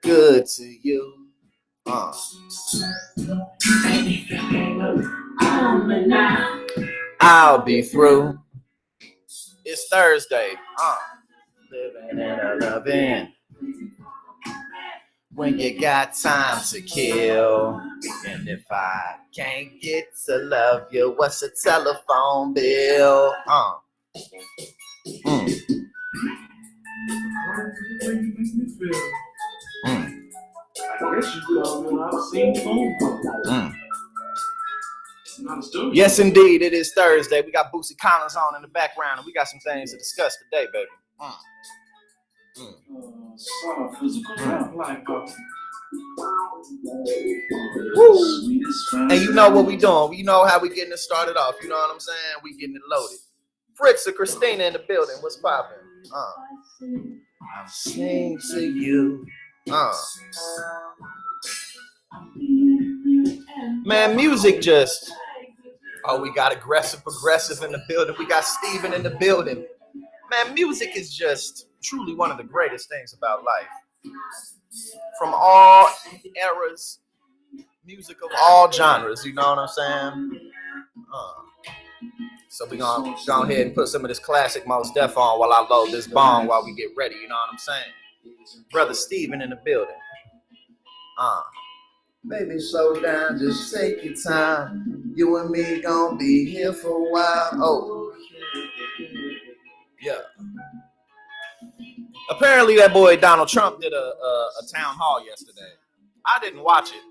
good to you. I'll be through. It's Thursday. Living and a loving. When you got time to kill. And if I can't get to love you, what's a telephone bill? Yes, indeed, it is Thursday. We got Boosie Collins on in the background, and we got some things to discuss today, baby. And you know what we doing. You know how we getting it started off. You know what I'm saying? We getting it loaded. Fritz or Christina in the building. What's poppin'? I'm singing to you. Man, music just... Oh, we got aggressive, progressive in the building. We got Steven in the building. Man, music is just truly one of the greatest things about life. From all eras, music of all genres, you know what I'm saying? So we're going to go ahead and put some of this classic Mos Def on while I load this bong while we get ready, you know what I'm saying? Brother Steven in the building. Baby, slow down, just take your time. You and me gonna be here for a while. Oh, yeah. Apparently that boy Donald Trump did a town hall yesterday. I didn't watch it,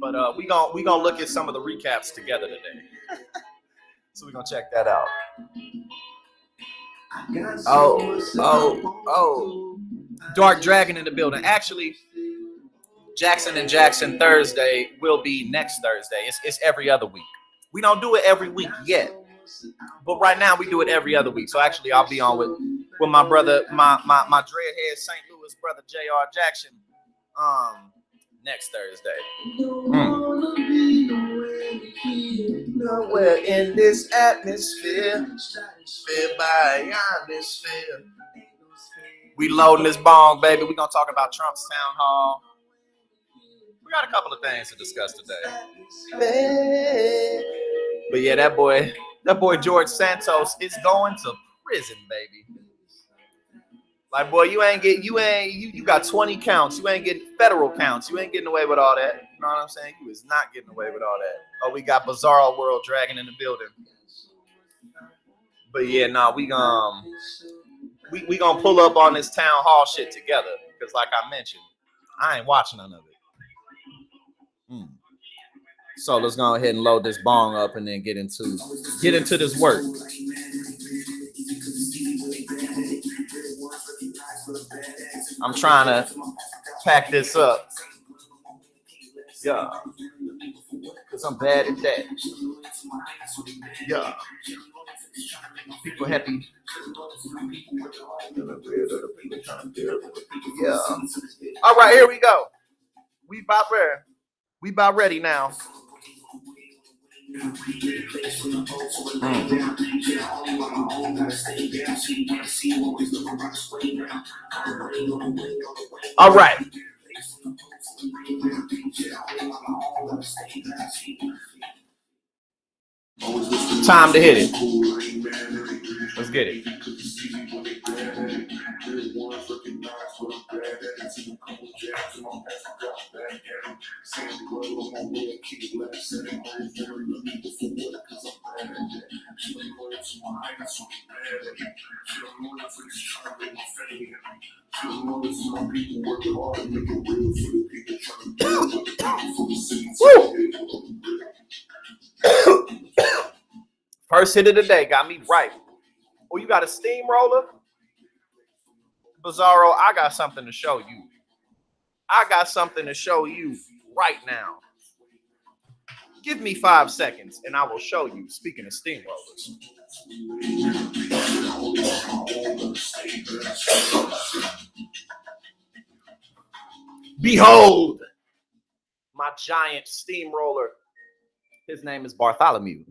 but we gonna look at some of the recaps together today. So we're gonna check that out. Oh. Dark Dragon in the building. Actually, Jackson and Jackson Thursday will be next Thursday. It's every other week. We don't do it every week yet, but right now we do it every other week. So actually, I'll be on with my brother, my dreadhead St. Louis brother J.R. Jackson, next Thursday. Nowhere in this atmosphere, feel by atmosphere. We loading this bong, baby. We gonna talk about Trump's town hall. We got a couple of things to discuss today. But yeah, that boy George Santos is going to prison, baby. Like, boy, you got 20 counts. You ain't getting federal counts. You ain't getting away with all that. You know what I'm saying? You is not getting away with all that. Oh, we got Bizarro World Dragon in the building. But yeah, we gonna pull up on this town hall shit together. Because like I mentioned, I ain't watching none of it. So let's go ahead and load this bong up and then get into this work. I'm trying to pack this up. Yeah. Because I'm bad at that. Yeah. People happy. Yeah. All right, here we go. We about ready now. All right. Time to hit it. Let's get it. First hit of the day got me right. Oh, you got a steamroller? Bizarro, I got something to show you. I got something to show you right now. Give me 5 seconds and I will show you. Speaking of steamrollers. Behold, my giant steamroller. His name is Bartholomew.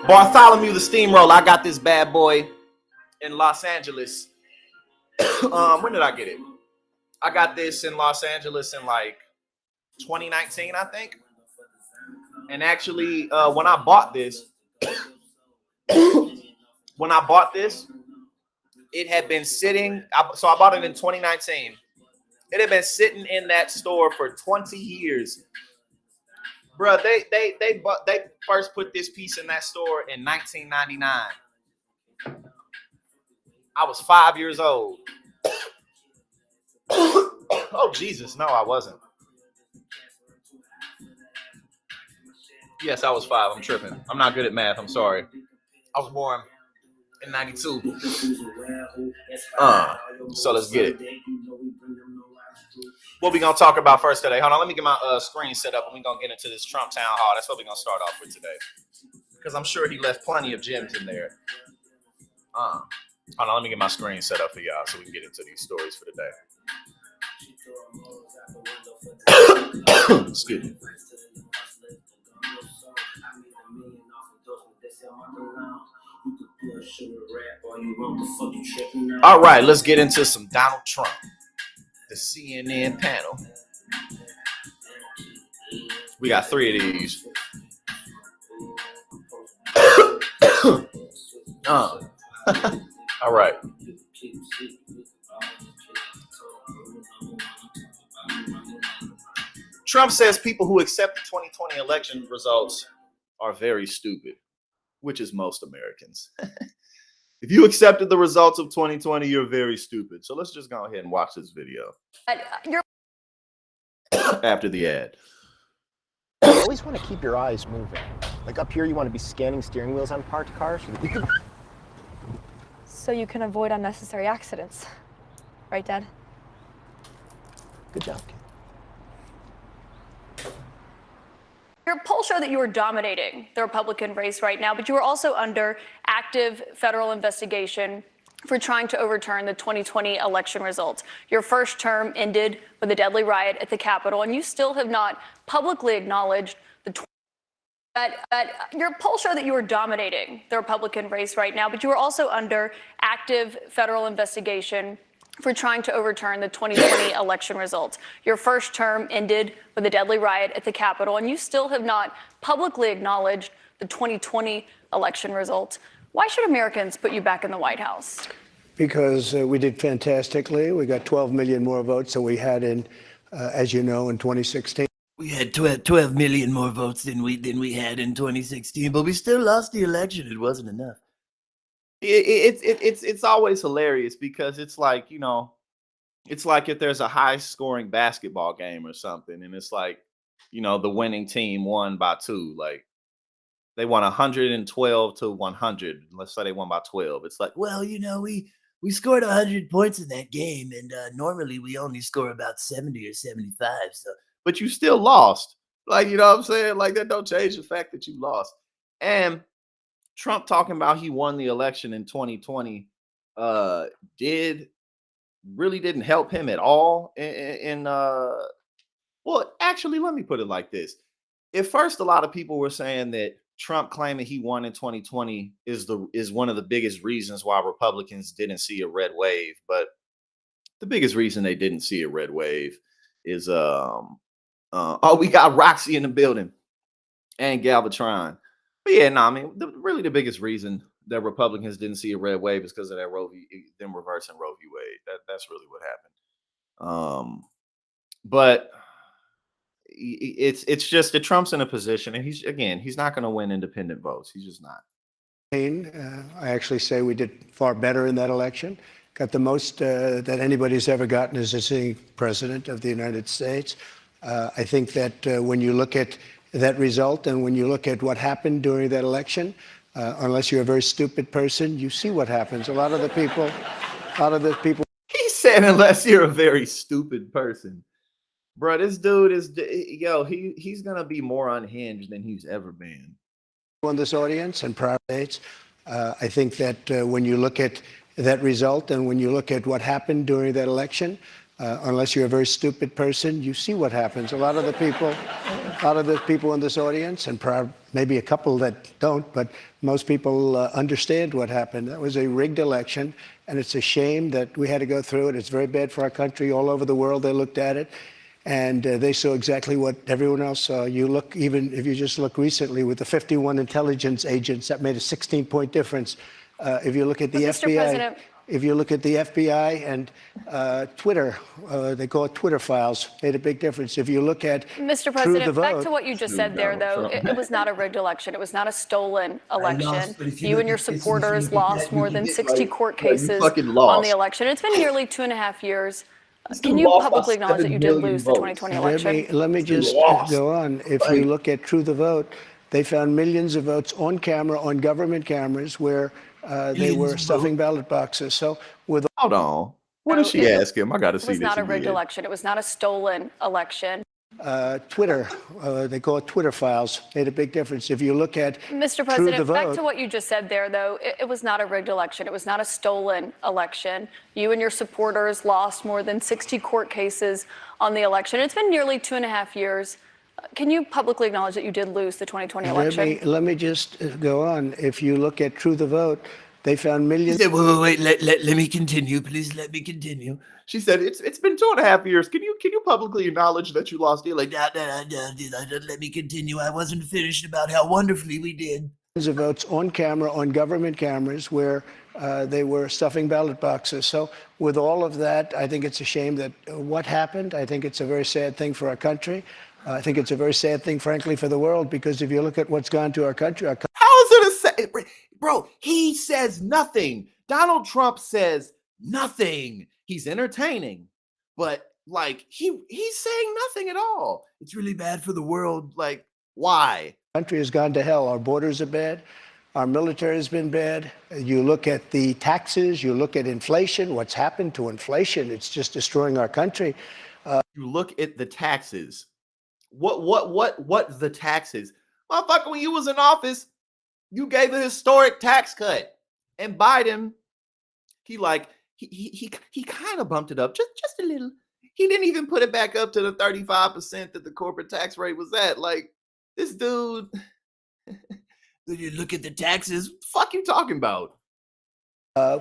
Bartholomew the steamroller. I got this bad boy in Los Angeles. When did I get it? I got this in Los Angeles in like 2019, I think. And actually, when I bought this, it had been sitting. So I bought it in 2019. It had been sitting in that store for 20 years. Bro, they first put this piece in that store in 1999. I was 5 years old. Oh, Jesus. No, I wasn't. Yes, I was 5. I'm tripping. I'm not good at math. I'm sorry. I was born in 92. So let's get it. What we going to talk about first today? Hold on. Let me get my screen set up and we're going to get into this Trump town hall. That's what we're going to start off with today. Because I'm sure he left plenty of gems in there. Hold on. Let me get my screen set up for y'all so we can get into these stories for today. Excuse me. All right, let's get into some Donald Trump, the CNN panel. We got 3 of these. All right. Trump says people who accept the 2020 election results are very stupid, which is most Americans. If you accepted the results of 2020, you're very stupid. So let's just go ahead and watch this video. After the ad. You always want to keep your eyes moving. Like up here, you want to be scanning steering wheels on parked cars. So you can avoid unnecessary accidents. Right, Dad? Good job, kid. Your polls show that you are dominating the Republican race right now, but you are also under active federal investigation for trying to overturn the 2020 election results. Your first term ended with a deadly riot at the Capitol, and you still have not publicly acknowledged your polls show that you are dominating the Republican race right now, but you are also under active federal investigation for trying to overturn the 2020 election results. Your first term ended with a deadly riot at the Capitol, and you still have not publicly acknowledged the 2020 election results. Why should Americans put you back in the White House? Because we did fantastically. We got 12 million more votes than we had in, as you know, in 2016. We had 12 million more votes than we had in 2016, but we still lost the election. It wasn't enough. It's always hilarious because it's like, you know, it's like if there's a high scoring basketball game or something, and it's like, you know, the winning team won by 2, like they won 112 to 100. Let's say they won by 12. It's like, well, you know, we scored 100 points in that game, and normally we only score about 70 or 75. So, but you still lost. Like, you know what I'm saying? Like, that don't change the fact that you lost. And Trump talking about he won the election in 2020 didn't help him at all. Well, actually, let me put it like this. At first, a lot of people were saying that Trump claiming he won in 2020 is one of the biggest reasons why Republicans didn't see a red wave. But the biggest reason they didn't see a red wave is we got Roxy in the building and Galvatron. But yeah, no, I mean, really the biggest reason that Republicans didn't see a red wave is because of that them reversing Roe v. Wade. That's really what happened. But it's just that Trump's in a position, and he's not going to win independent votes. He's just not. I actually say we did far better in that election. Got the most that anybody's ever gotten as a sitting president of the United States. I think that when you look at that result and when you look at what happened during that election, unless you're a very stupid person, you see what happens. A lot of the people. He said, unless you're a very stupid person. Bro, this dude is, he's going to be more unhinged than he's ever been. In this audience and prior dates, I think that when you look at that result and when you look at what happened during that election, unless you're a very stupid person, you see what happens. A lot of the people in this audience, and maybe a couple that don't, but most people understand what happened. That was a rigged election, and it's a shame that we had to go through it. It's very bad for our country. All over the world, they looked at it, and they saw exactly what everyone else saw. You look, even if you just look recently with the 51 intelligence agents, that made a 16-point difference. If you look at the Mr. FBI, President. if you look at the FBI and Twitter, they call it Twitter files, made a big difference. If you look at Mr. True the President, Vote, back to what you just said there, though. It was not a rigged election. It was not a stolen election. but if you You look and your at this, if you supporters look at lost that, more you than get, 60 like, court you cases fucking on lost. the election. It's been nearly 2.5 years. This Can dude you lost by publicly acknowledge that 7 you did million lose the votes. 2020 election? let me just lost. go on. If you look at True the Vote, they found millions of votes on camera, on government cameras, where they Millions were of stuffing ballot boxes. So with Hold on. What did she ask him? I got to It see was this not a rigged again. election. It was not a stolen election. Twitter, they call it Twitter files, made a big difference. If you look at Mr. True the President, Vote, back to what you just said there, though. It was not a rigged election. It was not a stolen election. You and your supporters lost more than 60 court cases on the election. It's been nearly 2.5 years. Can you publicly acknowledge that you did lose the 2020 election? let me just go on. If you look at True the Vote, they found He millions. said, wait, let me continue. Please let me continue. She said, it's been 2.5 years. Can you publicly acknowledge that you lost the election? Let me continue. I wasn't finished about how wonderfully we did. Of votes on camera, on government cameras, where they were stuffing ballot boxes. So with all of that, I think it's a shame that what happened. I think it's a very sad thing for our country. I think it's a very sad thing, frankly, for the world, because if you look at what's gone to our country, How is it a bro? He says nothing. Donald Trump says nothing. He's entertaining, but like he's saying nothing at all. It's really bad for the world. Like, why? country has gone to hell. Our borders are bad. Our military has been bad. You look at the taxes, you look at inflation, what's happened to inflation, it's just destroying our country. You look at the taxes. What the taxes? Motherfucker, when you was in office, you gave a historic tax cut. And Biden, he kind of bumped it up just a little. He didn't even put it back up to the 35% that the corporate tax rate was at. Like, this dude, When you look at the taxes, fuck you talking about?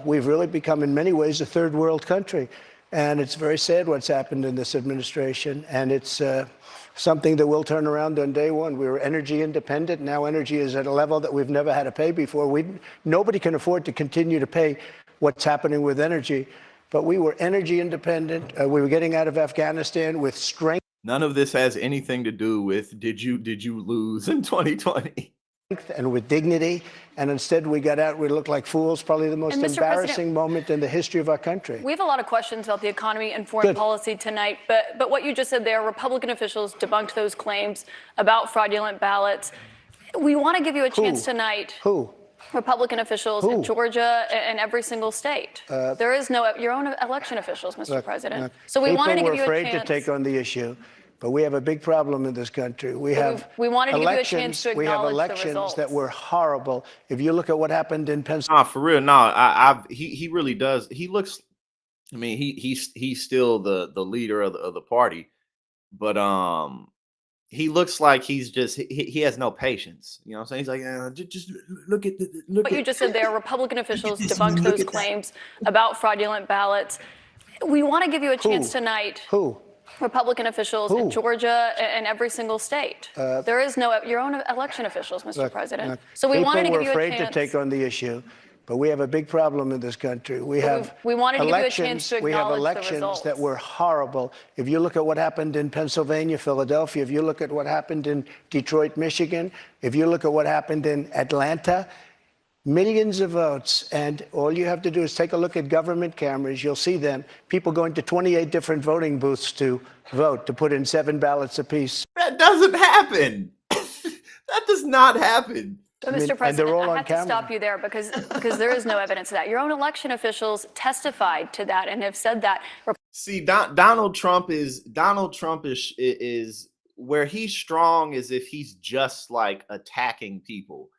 We've really become, in many ways, a third world country. And it's very sad what's happened in this administration. And it's something that will turn around on day one. We were energy independent. Now energy is at a level that we've never had to pay before. Nobody can afford to continue to pay what's happening with energy. But we were energy independent. We were getting out of Afghanistan with strength. None of this has anything to do with did you lose in 2020? And with dignity, and instead we got out, we looked like fools, probably the most And Mr. embarrassing President, moment in the history of our country. We have a lot of questions about the economy and foreign Good. policy tonight, but what you just said there, Republican officials debunked those claims about fraudulent ballots. We want to give you a chance tonight. Who? Republican officials in Georgia and every single state. There is no your own election officials, Mr. President. So we wanted to give you a chance. People were afraid to take on the issue, but we have a big problem in this country. We have we wanted to give you a elections. chance to We have acknowledge the elections results. that were horrible. If you look at what happened in Pennsylvania. Nah, for real. Nah, he really does. He looks. I mean, he's still the leader of the party, but he looks like he's just he has no patience. You know what I'm saying? He's like, just look at look What at you just said there, Republican officials this, debunked look those at that. claims about fraudulent ballots. We want to give you a chance tonight. Who? Republican officials in Georgia and every single state. There is no your own election officials, Mr. President. So we wanted to give you a chance. People were afraid to take on the issue, but we have a big problem in this country. We have we wanted to give you a elections. chance to We have acknowledge the elections results. that were horrible. If you look at what happened in Pennsylvania, Philadelphia, if you look at what happened in Detroit, Michigan, if you look at what happened in Atlanta, millions of votes, and all you have to do is take a look at government cameras. You'll see them. People going to 28 different voting booths to vote, to put in 7 ballots apiece. that doesn't happen. That does not happen. But mean, Mr. and President, they're all I on have to camera. stop you there because there is no evidence of that. Your own election officials testified to that and have said that. See, Donald Trump is where he's strong is if he's just like attacking people.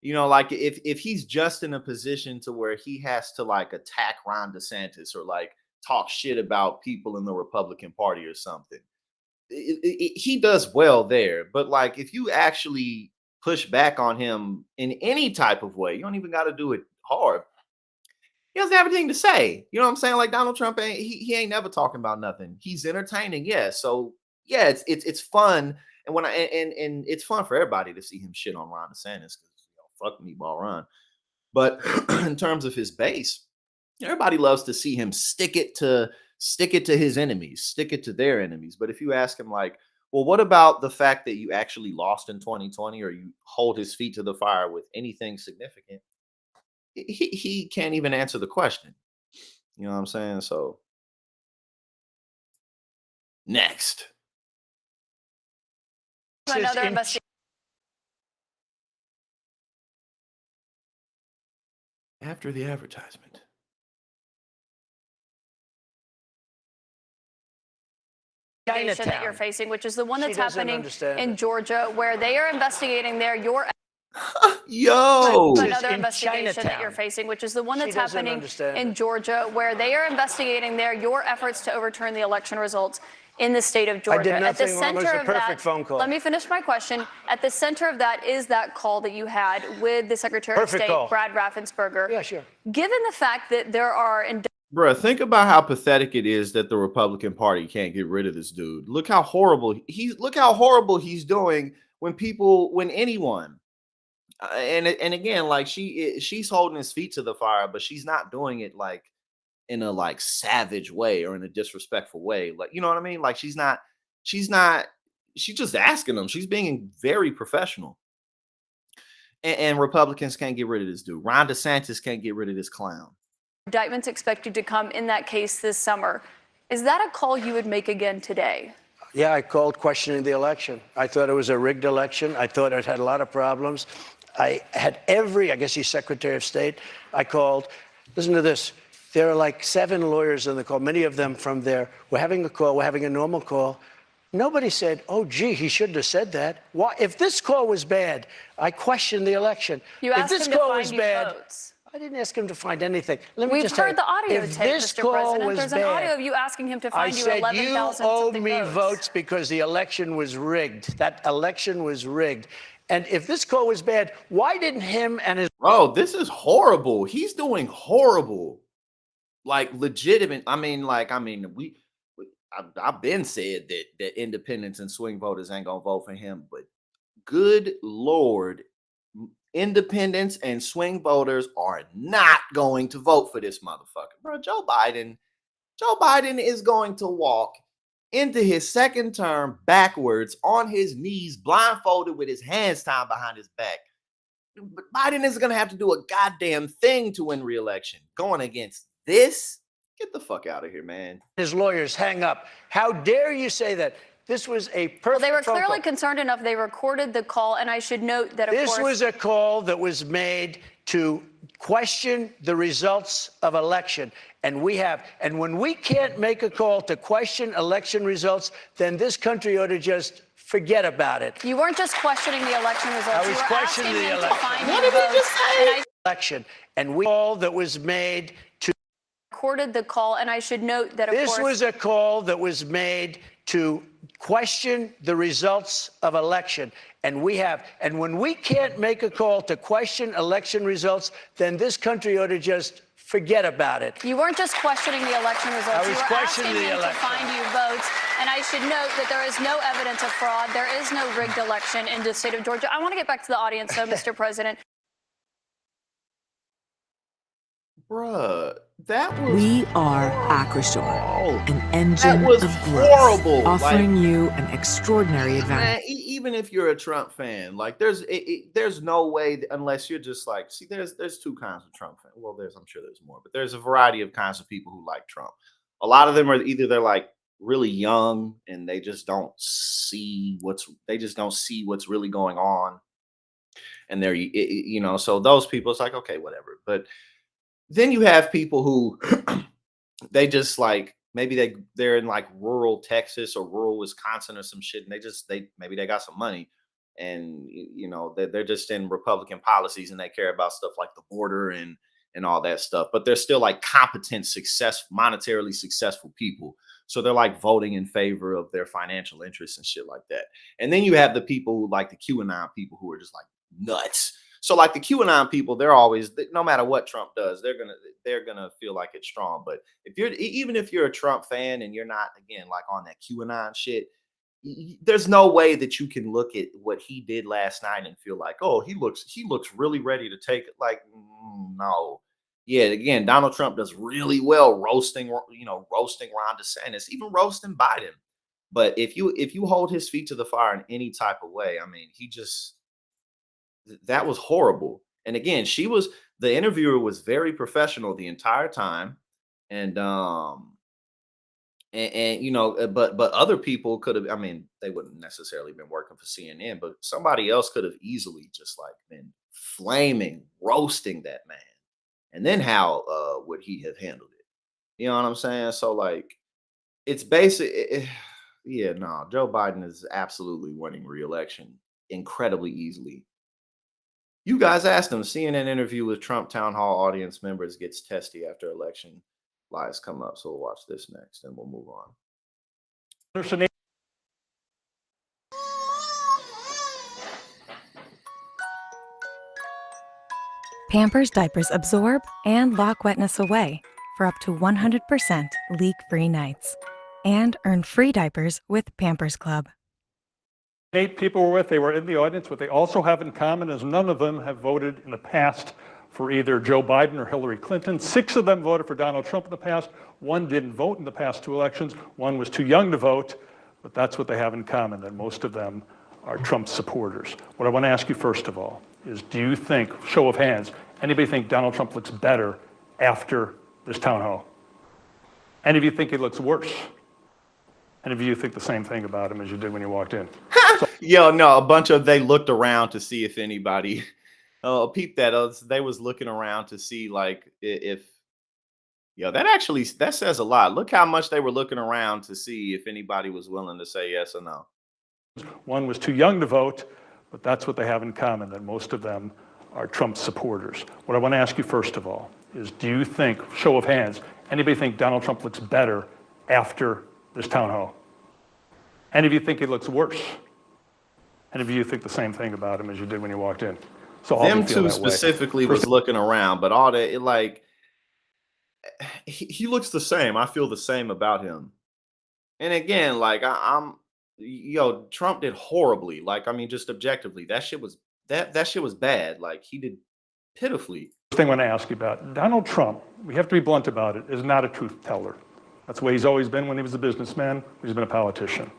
You know, like if he's just in a position to where he has to like attack Ron DeSantis or like talk shit about people in the Republican Party or something, he does well there. But like if you actually push back on him in any type of way, you don't even got to do it hard. He doesn't have anything to say. You know what I'm saying? Like Donald Trump ain't he ain't never talking about nothing. He's entertaining, yeah. So yeah, it's fun. And when and it's fun for everybody to see him shit on Ron DeSantis because fuck me, ball Ron. But in terms of his base, everybody loves to see him stick it to his enemies, stick it to their enemies. But if you ask him like, well, what about the fact that you actually lost in 2020 or you hold his feet to the fire with anything significant? He can't even answer the question. You know what I'm saying? So next. Another investigation. After the advertisement. That you're facing, which is the one that's happening in Georgia, where they are investigating your Yo, another investigation that you're facing, which is the one that's happening in Georgia, where they are investigating your efforts to overturn the election results in the state of Georgia. At the center of that, let me finish my question. At the center of that is that call that you had with the Secretary of State, Brad Raffensperger. Yeah, sure. Given the fact that there are bruh, think about how pathetic it is that the Republican Party can't get rid of this dude. Look how horrible he's doing when anyone. And again, like she's holding his feet to the fire, but she's not doing it like in a like savage way or in a disrespectful way. Like, you know what I mean? Like she's just asking them. She's being very professional. And Republicans can't get rid of this dude. Ron DeSantis can't get rid of this clown. indictments expected to come in that case this summer. Is that a call you would make again today? Yeah, I called questioning the election. I thought it was a rigged election. I thought it had a lot of problems. I had I guess he's Secretary of State. I called. Listen to this. There are like 7 lawyers on the call, many of them from there. We're having a call. We're having a normal call. Nobody said, oh, gee, he shouldn't have said that. Why? If this call was bad, I questioned the election. You asked him to find you votes. I didn't ask him to find anything. We've heard the audio tape, Mr. President. There's an audio of you asking him to find you 11,000 something votes. You owe me votes because the election was rigged. That election was rigged. And if this call was bad, why didn't him and his... Bro, this is horrible. He's doing horrible. Like legitimate. I've been said that independents and swing voters ain't gonna vote for him, but good Lord, independents and swing voters are not going to vote for this motherfucker. Bro, Joe Biden is going to walk into his second term backwards on his knees, blindfolded with his hands tied behind his back. But Biden isn't going to have to do a goddamn thing to win re-election. Going against this? Get the fuck out of here, man. His lawyers hang up. How dare you say that? This was a perfect Well, they were phone clearly call. concerned enough. They recorded the call, and I should note that, of course... This was a call that was made to question the results of election. And when we can't make a call to question election results, then this country ought to just forget about it. You weren't just questioning the election results. I was questioning the election. What did he just say? Election. And we call that was made to... Recorded the call, and I should note that, of course... This was a call that was made to question the results of election. And when we can't make a call to question election results, then this country ought to just forget about it. You weren't just questioning the election results. I was you were questioning asking the him election. to find you votes. And I should note that there is no evidence of fraud. There is no rigged election in the state of Georgia. I want to get back to the audience, though, Mr. President. Bruh, that was... We are Acrisure, an engine That was of growth, horrible. offering you an extraordinary advantage. Man, even if you're a Trump fan, like there's no way unless you're just like, see, there's 2 kinds of Trump fans. Well, I'm sure there's more, but there's a variety of kinds of people who like Trump. A lot of them are either they're like really young and they just don't see what's really going on, and they're so those people, it's like, okay, whatever. But then you have people who they just like, maybe they're in like rural Texas or rural Wisconsin or some shit, and maybe they got some money, and they're just in Republican policies and they care about stuff like the border and all that stuff. But they're still like competent, monetarily successful people. So they're like voting in favor of their financial interests and shit like that. And then you have the people who like the QAnon people who are just like nuts. So like the QAnon people, they're always, no matter what Trump does, they're gonna feel like it's strong. But if you're even if you're a Trump fan and you're not, again, like on that QAnon shit, there's no way that you can look at what he did last night and feel like, oh, he looks really ready to take it. Like, no. Yeah, again, Donald Trump does really well roasting Ron DeSantis, even roasting Biden. But if you hold his feet to the fire in any type of way, I mean, that was horrible. And again, the interviewer was very professional the entire time. And but other people could have, I mean, they wouldn't necessarily been working for CNN, but somebody else could have easily just like been flaming, roasting that man. And then how would he have handled it? You know what I'm saying? So like it's basic. Yeah, no, Joe Biden is absolutely winning re-election incredibly easily. You guys asked him. CNN interview with Trump town hall audience members gets testy after election lies come up. So we'll watch this next, and we'll move on. Pampers diapers absorb and lock wetness away for up to 100% leak-free nights. And earn free diapers with Pampers Club. 8 people were with, they were in the audience. What they also have in common is none of them have voted in the past for either Joe Biden or Hillary Clinton. 6 of them voted for Donald Trump in the past. 1 didn't vote in the past 2 elections. 1 was too young to vote, but that's what they have in common, that most of them are Trump supporters. What I want to ask you first of all is, do you think, show of hands, anybody think Donald Trump looks better after this town hall? Any of you think he looks worse? Any of you think the same thing about him as you did when you walked in? Yo, no, a bunch of they looked around to see if anybody peep that. They was looking around to see like if that says a lot. Look how much they were looking around to see if anybody was willing to say yes or no. 1 was too young to vote, but that's what they have in common, that most of them are Trump supporters. What I want to ask you first of all is, do you think, show of hands, anybody think Donald Trump looks better after this town hall? Any of you think he looks worse? Any of you think the same thing about him as you did when you walked in? So them two specifically was looking around, but all that, like he looks the same. I feel the same about him. And again, like Trump did horribly. Like, I mean, just objectively, that shit was bad. Like he did pitifully. First thing I want to ask you about, Donald Trump, we have to be blunt about it, is not a truth teller. That's the way he's always been when he was a businessman. He's been a politician.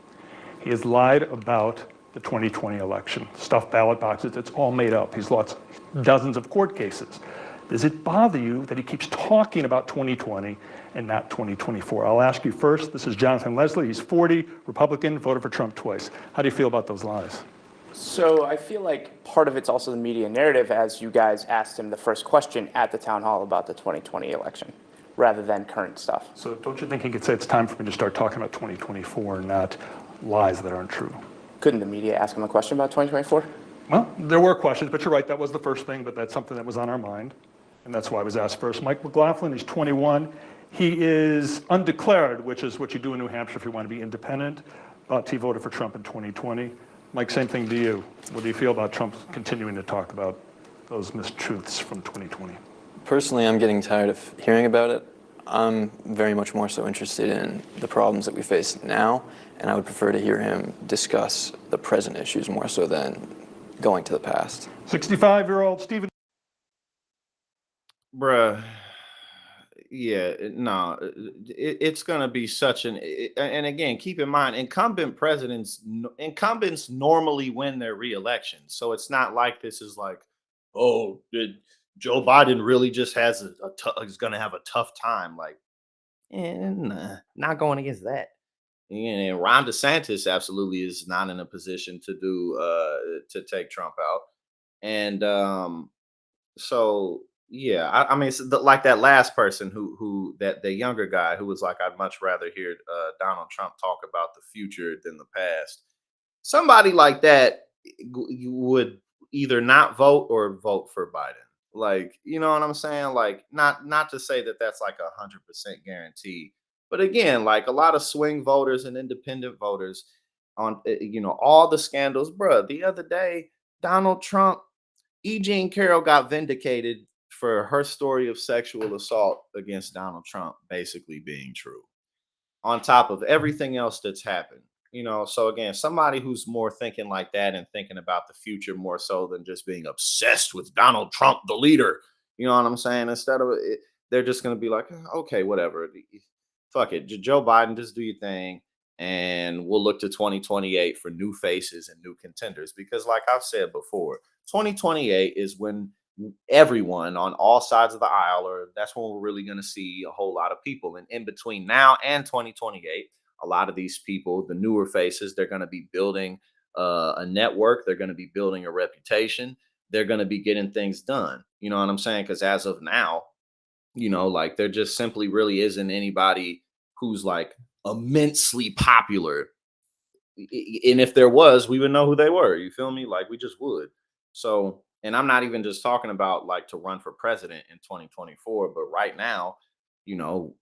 He has lied about the 2020 election. Stuffed ballot boxes, it's all made up. He's lost dozens of court cases. Does it bother you that he keeps talking about 2020 and not 2024? I'll ask you first. This is Jonathan Leslie. He's 40, Republican, voted for Trump twice. How do you feel about those lies? So I feel like part of it's also the media narrative, as you guys asked him the first question at the town hall about the 2020 election, rather than current stuff. So don't you think he could say it's time for me to start talking about 2024 and not lies that aren't true? Couldn't the media ask him a question about 2024? Well, there were questions, but you're right, that was the first thing, but that's something that was on our mind, and that's why I was asked first. Mike McLaughlin, he's 21. He is undeclared, which is what you do in New Hampshire if you want to be independent, but he voted for Trump in 2020. Mike, same thing to you. What do you feel about Trump continuing to talk about those mistruths from 2020? Personally, I'm getting tired of hearing about it. I'm very much more so interested in the problems that we face now, and I would prefer to hear him discuss the present issues more so than going to the past. 65-year-old Stephen. Bruh, yeah, no, it's going to be such and again, keep in mind, incumbents normally win their re-election. So it's not like this is like, oh, Joe Biden really just has is going to have a tough time. Like, nah, not going against that. And Ron DeSantis absolutely is not in a position to take Trump out. And so yeah, I mean, like that last person that the younger guy who was like, I'd much rather hear Donald Trump talk about the future than the past. Somebody like that, you would either not vote or vote for Biden. Like, you know what I'm saying? Like, not to say that that's like 100% guarantee, but again, like a lot of swing voters and independent voters on, all the scandals, bruh. The other day, Donald Trump, E. Jean Carroll got vindicated for her story of sexual assault against Donald Trump basically being true, on top of everything else that's happened. So again, somebody who's more thinking like that and thinking about the future more so than just being obsessed with Donald Trump, the leader. You know what I'm saying? Instead of it, they're just going to be like, okay, whatever. Fuck it. Joe Biden, just do your thing. And we'll look to 2028 for new faces and new contenders. Because, like I've said before, 2028 is when everyone on all sides of the aisle, or that's when we're really going to see a whole lot of people. And in between now and 2028, a lot of these people, the newer faces, they're going to be building a network. They're going to be building a reputation. They're going to be getting things done. You know what I'm saying? Because as of now, like there just simply really isn't anybody who's like immensely popular. And if there was, we would know who they were. You feel me? Like we just would. So, and I'm not even just talking about like to run for president in 2024, but right now, you know,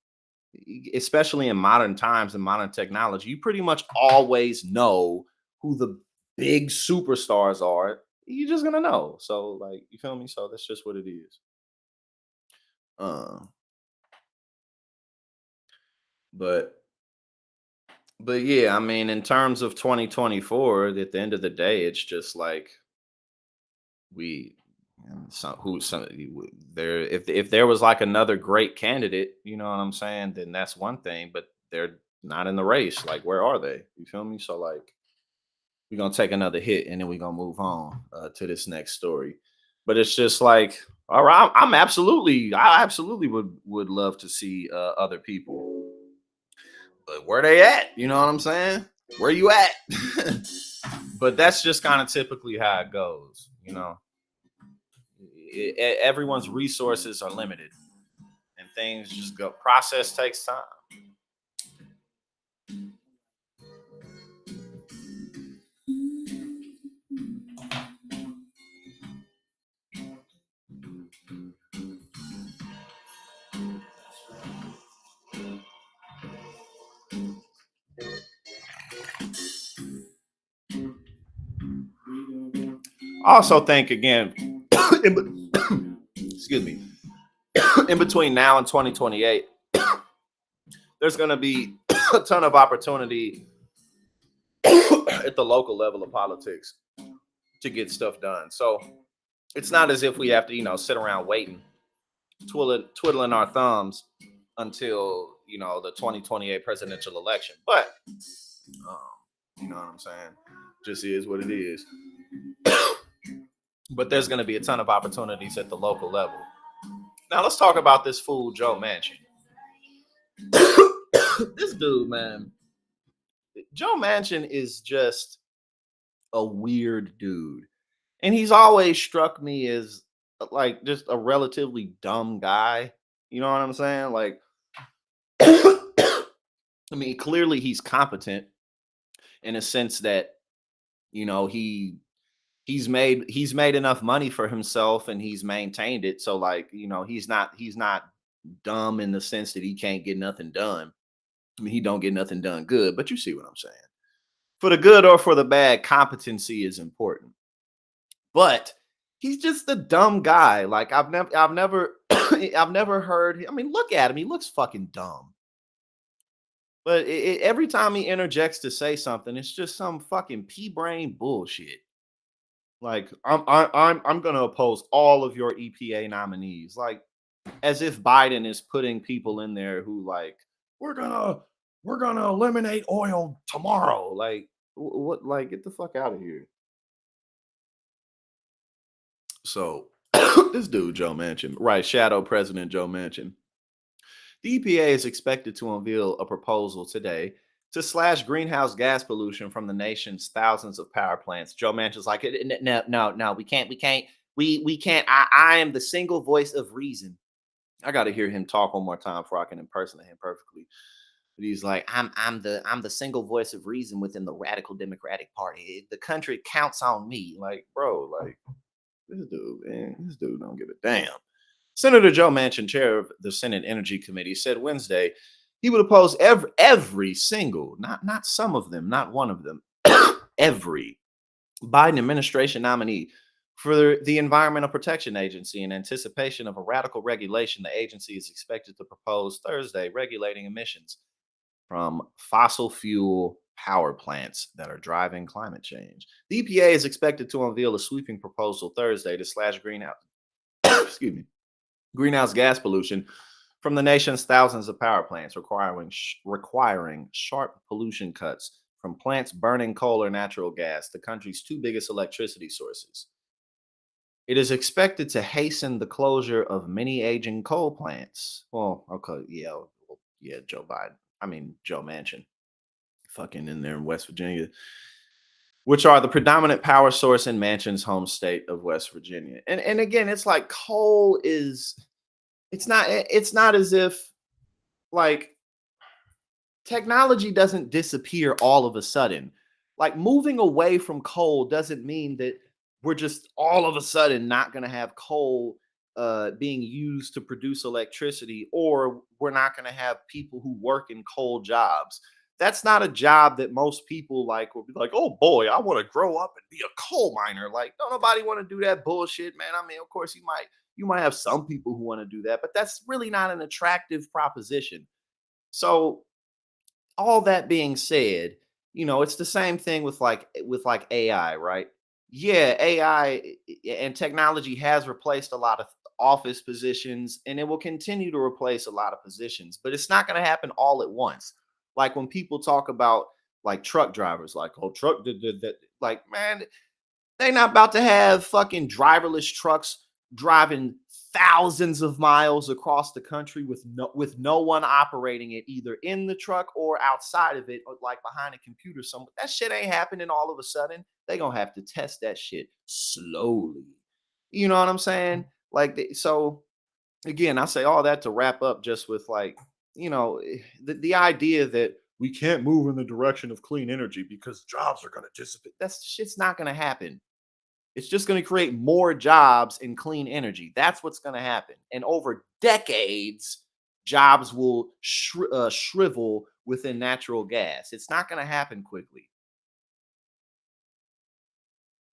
especially in modern times and modern technology, you pretty much always know who the big superstars are. You're just gonna know. So, like, you feel me? So that's just what it is. Uh, but yeah, I mean, in terms of 2024, at the end of the day, it's just like we some who some there if there was like another great candidate, you know what I'm saying, then that's one thing, but they're not in the race. Like, where are they? You feel me? So like we're gonna take another hit and then we're gonna move on to this next story. But it's just like, all right, I absolutely would love to see other people. But where they at? You know what I'm saying? Where you at? But that's just kind of typically how it goes, everyone's resources are limited and things just go. Process takes time. I also think again, excuse me, in between now and 2028, there's going to be a ton of opportunity at the local level of politics to get stuff done. So it's not as if we have to, sit around waiting, twiddling our thumbs until, the 2028 presidential election. But, you know what I'm saying? Just is what it is. But there's going to be a ton of opportunities at the local level. Now let's talk about this fool, Joe Manchin. This dude, man, Joe Manchin is just a weird dude. And he's always struck me as like just a relatively dumb guy. You know what I'm saying? Like, I mean, clearly he's competent in a sense that, he's made enough money for himself and he's maintained it. So like, he's not dumb in the sense that he can't get nothing done. I mean, he don't get nothing done good, but you see what I'm saying. For the good or for the bad, competency is important. But he's just a dumb guy. Like I've never I've never heard. I mean, look at him. He looks fucking dumb. But every time he interjects to say something, it's just some fucking pea brain bullshit. Like I'm gonna oppose all of your EPA nominees. Like as if Biden is putting people in there who like we're gonna eliminate oil tomorrow. Like what? Like get the fuck out of here. So this dude, Joe Manchin, right? Shadow President Joe Manchin. The EPA is expected to unveil a proposal today to slash greenhouse gas pollution from the nation's thousands of power plants. Joe Manchin's like, no, we can't, we can't. I am the single voice of reason. I got to hear him talk one more time before I can impersonate him perfectly. But he's like, I'm the single voice of reason within the radical Democratic Party. The country counts on me. Like, bro, like this dude don't give a damn. Senator Joe Manchin, chair of the Senate Energy Committee, said Wednesday he would oppose every single, not some of them, not one of them, every Biden administration nominee For the Environmental Protection Agency, in anticipation of a radical regulation, the agency is expected to propose Thursday regulating emissions from fossil fuel power plants that are driving climate change. The EPA is expected to unveil a sweeping proposal Thursday to slash greenhouse excuse me, greenhouse gas pollution from the nation's thousands of power plants, requiring sharp pollution cuts from plants burning coal or natural gas, the country's two biggest electricity sources. It is expected to hasten the closure of many aging coal plants. Well, okay, yeah, Joe Biden. I mean, Joe Manchin, fucking in there in West Virginia, which are the predominant power source in Manchin's home state of West Virginia. And again, it's like coal is. It's not as if like technology doesn't disappear all of a sudden. Like moving away from coal doesn't mean that we're just all of a sudden not going to have coal being used to produce electricity, or we're not going to have people who work in coal jobs. That's not a job that most people like will be like, oh boy, I want to grow up and be a coal miner. Like, don't nobody want to do that bullshit, man. I mean, of course, you might have some people who want to do that, but that's really not an attractive proposition. So all that being said, it's the same thing with like AI, right? Yeah, AI and technology has replaced a lot of office positions, and it will continue to replace a lot of positions, but it's not going to happen all at once. Like when people talk about like truck drivers, like, oh, truck did that. Like, man, they not about to have fucking driverless trucks driving thousands of miles across the country with no one operating it, either in the truck or outside of it, or like behind a computer somewhere. That shit ain't happening all of a sudden. They gonna have to test that shit slowly. You know what I'm saying? Like, so again, I say all that to wrap up just with like, the idea that we can't move in the direction of clean energy because jobs are going to disappear. That shit's not going to happen. It's just going to create more jobs in clean energy. That's what's going to happen. And over decades, jobs will shrivel within natural gas. It's not going to happen quickly.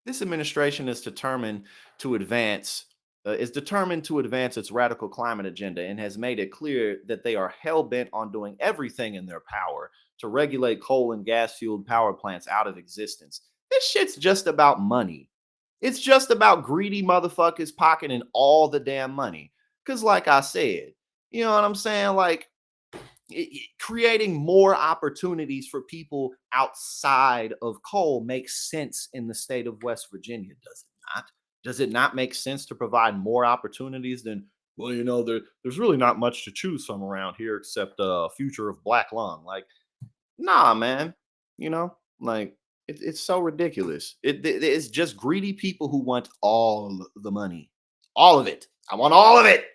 This administration is determined to advance its radical climate agenda and has made it clear that they are hell bent on doing everything in their power to regulate coal and gas fueled power plants out of existence. This shit's just about money. It's just about greedy motherfuckers pocketing all the damn money. Because, like I said, you know what I'm saying? Like, creating more opportunities for people outside of coal makes sense in the state of West Virginia, does it not? Does it not make sense to provide more opportunities than, well, there's really not much to choose from around here except future of black lung? Like, nah, man. Like it's so ridiculous. It's just greedy people who want all the money, all of it. I want all of it.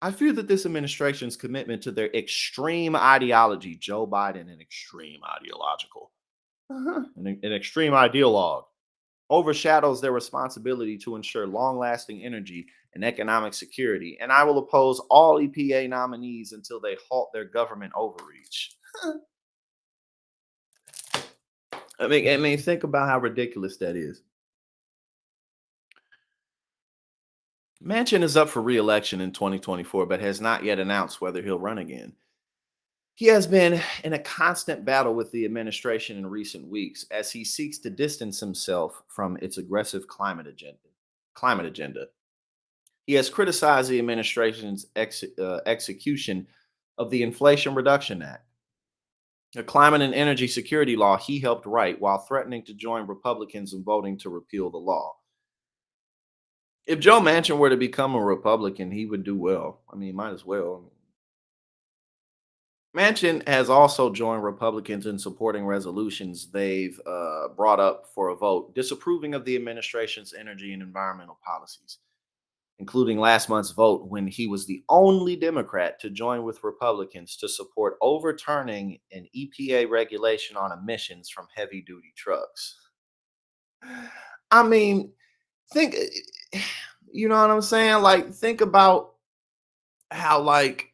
I fear that this administration's commitment to their extreme ideology, Joe Biden, an extreme ideological, an extreme ideologue, overshadows their responsibility to ensure long-lasting energy and economic security. And I will oppose all EPA nominees until they halt their government overreach. I mean, think about how ridiculous that is. Manchin is up for re-election in 2024, but has not yet announced whether he'll run again. He has been in a constant battle with the administration in recent weeks as he seeks to distance himself from its aggressive climate agenda. He has criticized the administration's execution of the Inflation Reduction Act, a climate and energy security law he helped write, while threatening to join Republicans in voting to repeal the law. If Joe Manchin were to become a Republican, he would do well. I mean, might as well. Manchin has also joined Republicans in supporting resolutions they've brought up for a vote, disapproving of the administration's energy and environmental policies, including last month's vote when he was the only Democrat to join with Republicans to support overturning an EPA regulation on emissions from heavy-duty trucks. I mean, you know what I'm saying? Like, think about how, like,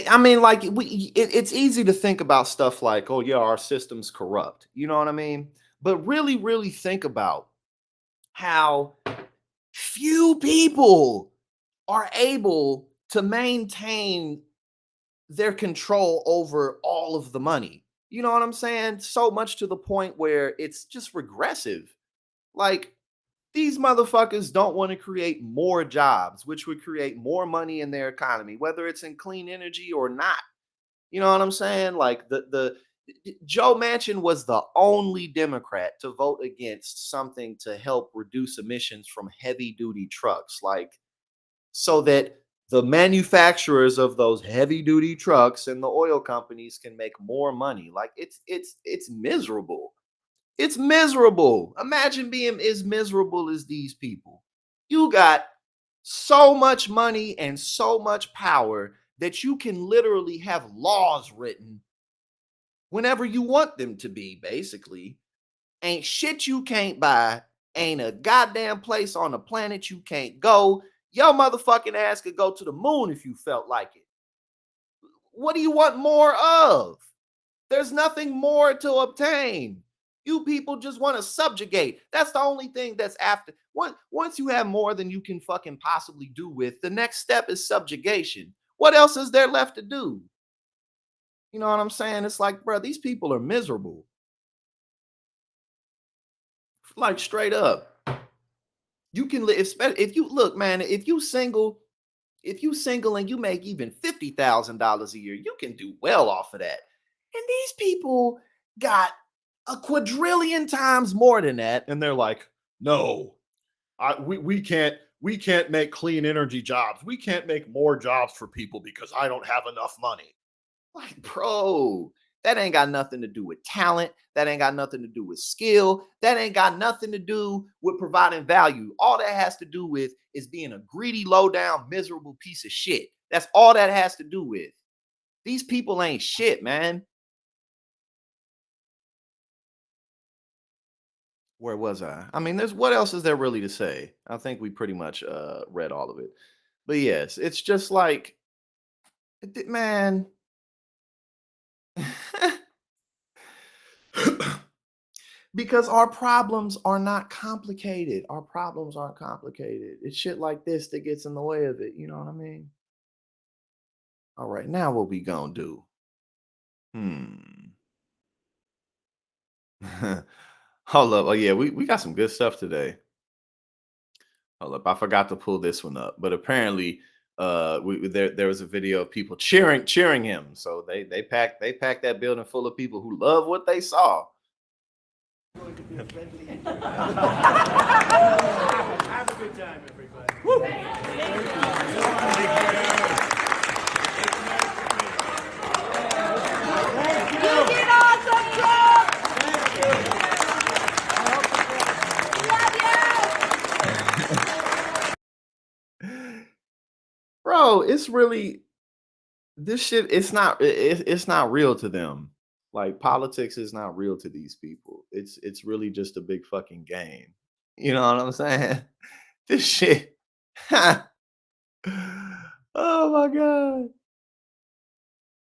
I mean, like it's easy to think about stuff like, oh yeah, our system's corrupt. You know what I mean? But really, really think about how few people are able to maintain their control over all of the money. You know what I'm saying? So much to the point where it's just regressive. Like these motherfuckers don't want to create more jobs, which would create more money in their economy, whether it's in clean energy or not. You know what I'm saying? Like the Joe Manchin was the only Democrat to vote against something to help reduce emissions from heavy duty trucks. Like so that the manufacturers of those heavy duty trucks and the oil companies can make more money. Like it's miserable. It's miserable. Imagine being as miserable as these people. You got so much money and so much power that you can literally have laws written whenever you want them to be, basically. Ain't shit you can't buy. Ain't a goddamn place on the planet you can't go. Your motherfucking ass could go to the moon if you felt like it. What do you want more of? There's nothing more to obtain. You people just want to subjugate. That's the only thing that's after. Once you have more than you can fucking possibly do with, the next step is subjugation. What else is there left to do? You know what I'm saying? It's like, bro, these people are miserable. Like straight up. You can live if you look, man, if you single and you make even $50,000 a year, you can do well off of that. And these people got a quadrillion times more than that, and they're like, no, we can't make clean energy jobs. We can't make more jobs for people because I don't have enough money. Like, bro, that ain't got nothing to do with talent. That ain't got nothing to do with skill. That ain't got nothing to do with providing value. All that has to do with is being a greedy, low down, miserable piece of shit. That's all that has to do with. These people ain't shit, man. Where was I? I mean, there's what else is there really to say? I think we pretty much read all of it. But yes, it's just like, man. Because our problems are not complicated. Our problems aren't complicated. It's shit like this that gets in the way of it. You know what I mean? All right, now what we gonna do? Hmm. Hold up. Oh yeah, we got some good stuff today. Hold up. I forgot to pull this one up, but apparently there was a video of people cheering him. So they packed that building full of people who love what they saw. Have a good time, everybody. Woo. Bro, it's really this shit. It's not real to them. Like politics is not real to these people. It's really just a big fucking game. You know what I'm saying? This shit. Oh my god.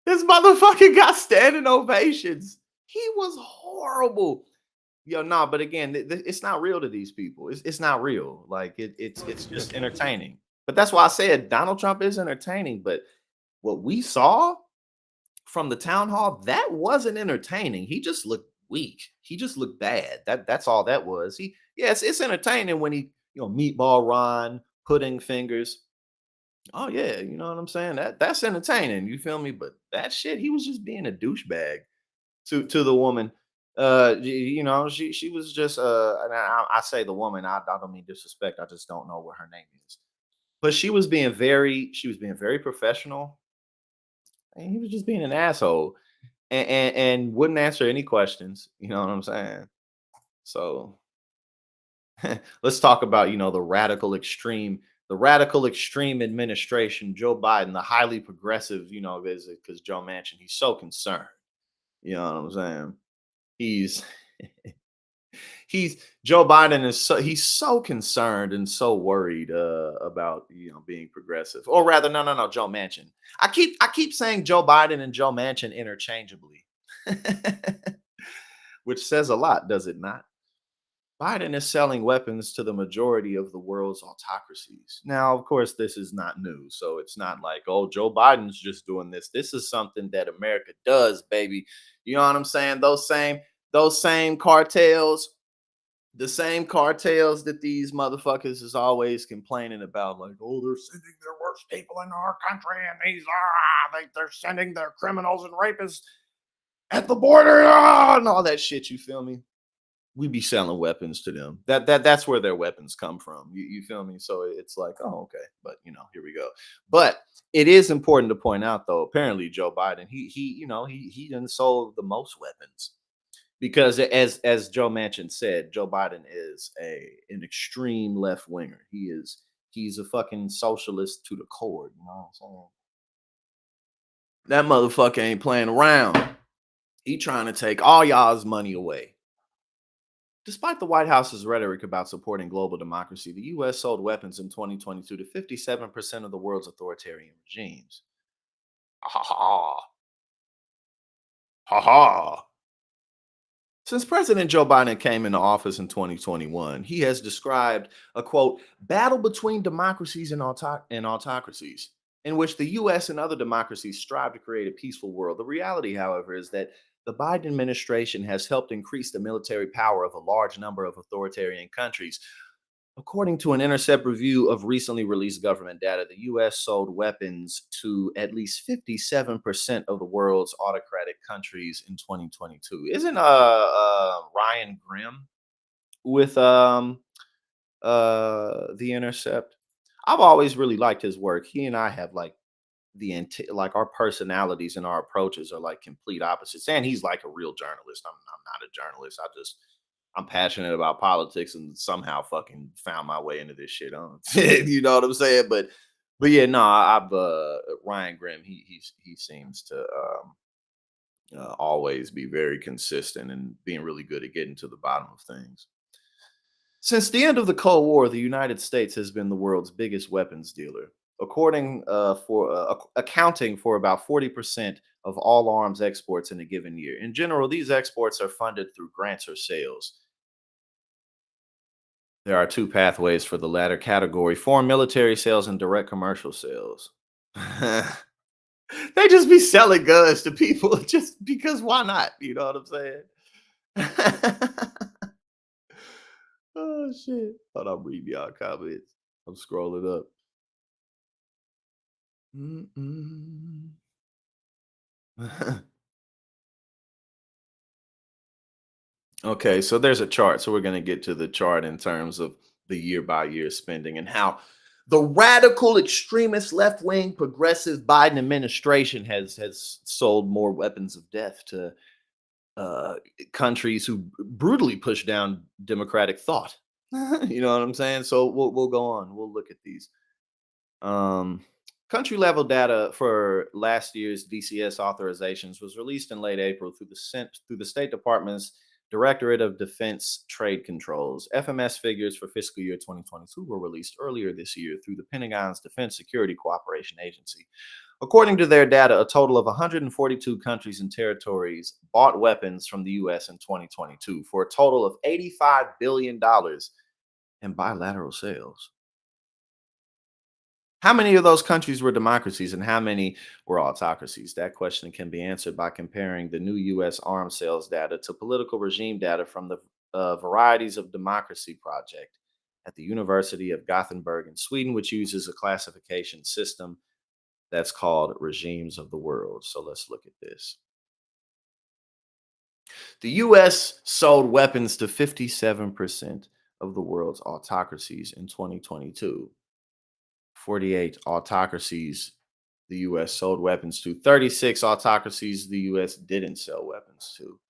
This motherfucker got standing ovations. He was horrible. Yo, no, but again, it's not real to these people. It's not real. Like it's just entertaining. But that's why I said Donald Trump is entertaining. But what we saw from the town hall, that wasn't entertaining. He just looked weak. He just looked bad. That's all that was. Yes, it's entertaining when he, meatball Ron, pudding fingers. Oh yeah, you know what I'm saying? That's entertaining. You feel me? But that shit, he was just being a douchebag to the woman. She was just and I say the woman, I don't mean disrespect. I just don't know what her name is. But she was being very professional, and he was just being an asshole and wouldn't answer any questions. You know what I'm saying? So let's talk about the radical extreme administration, Joe Biden, the highly progressive, visit because Joe Manchin, he's so concerned. You know what I'm saying? He's Joe Biden is he's so concerned and so worried about being progressive, or rather, no, Joe Manchin. I keep saying Joe Biden and Joe Manchin interchangeably, which says a lot, does it not? Biden is selling weapons to the majority of the world's autocracies. Now, of course, this is not new, so it's not like, oh, Joe Biden's just doing this. This is something that America does, baby. You know what I'm saying? Those same cartels, the same cartels that these motherfuckers is always complaining about, like, oh, they're sending their worst people in our country, and they're sending their criminals and rapists at the border, and all that shit. You feel me? We be selling weapons to them. That's where their weapons come from. You feel me? So it's like, oh, okay, but here we go. But it is important to point out, though. Apparently, Joe Biden, he done sold the most weapons because, as Joe Manchin said, Joe Biden is an extreme left winger. He's a fucking socialist to the core. You know what I'm saying? That motherfucker ain't playing around. He trying to take all y'all's money away. Despite the White House's rhetoric about supporting global democracy, the U.S. sold weapons in 2022 to 57% of the world's authoritarian regimes. Ha ha ha ha. Since President Joe Biden came into office in 2021, he has described a, quote, battle between democracies and autocracies, in which the U.S. and other democracies strive to create a peaceful world. The reality, however, is that the Biden administration has helped increase the military power of a large number of authoritarian countries. According to an Intercept review of recently released government data, the U.S. sold weapons to at least 57% of the world's autocratic countries in 2022. Isn't Ryan Grimm with the Intercept? I've always really liked his work. He and I have like like our personalities and our approaches are like complete opposites. And he's like a real journalist. I'm not a journalist. I'm passionate about politics and somehow fucking found my way into this shit. You know what I'm saying? But yeah, no, I've Ryan Grimm. He seems to always be very consistent and being really good at getting to the bottom of things. Since the end of the Cold War, the United States has been the world's biggest weapons dealer, accounting for about 40% of all arms exports in a given year. In general, these exports are funded through grants or sales. There are two pathways for the latter category: foreign military sales and direct commercial sales. They just be selling guns to people just because why not? You know what I'm saying? Oh shit. Hold on, I'm reading y'all comments. I'm scrolling up. Mm-mm. Okay, so there's a chart. So we're going to get to the chart in terms of the year by year spending and how the radical extremist left wing progressive Biden administration has sold more weapons of death to countries who brutally push down democratic thought. You know what I'm saying? So we'll go on. We'll look at these. Um, Country level data for last year's DCS authorizations was released in late April through the State Department's Directorate of Defense Trade Controls. FMS figures for fiscal year 2022 were released earlier this year through the Pentagon's Defense Security Cooperation Agency. According to their data, a total of 142 countries and territories bought weapons from the U.S. in 2022 for a total of $85 billion in bilateral sales. How many of those countries were democracies and how many were autocracies? That question can be answered by comparing the new U.S. arms sales data to political regime data from the Varieties of Democracy Project at the University of Gothenburg in Sweden, which uses a classification system that's called Regimes of the World. So let's look at this. The U.S. sold weapons to 57% of the world's autocracies in 2022. 48 autocracies the U.S. sold weapons to. 36 autocracies the U.S. didn't sell weapons to.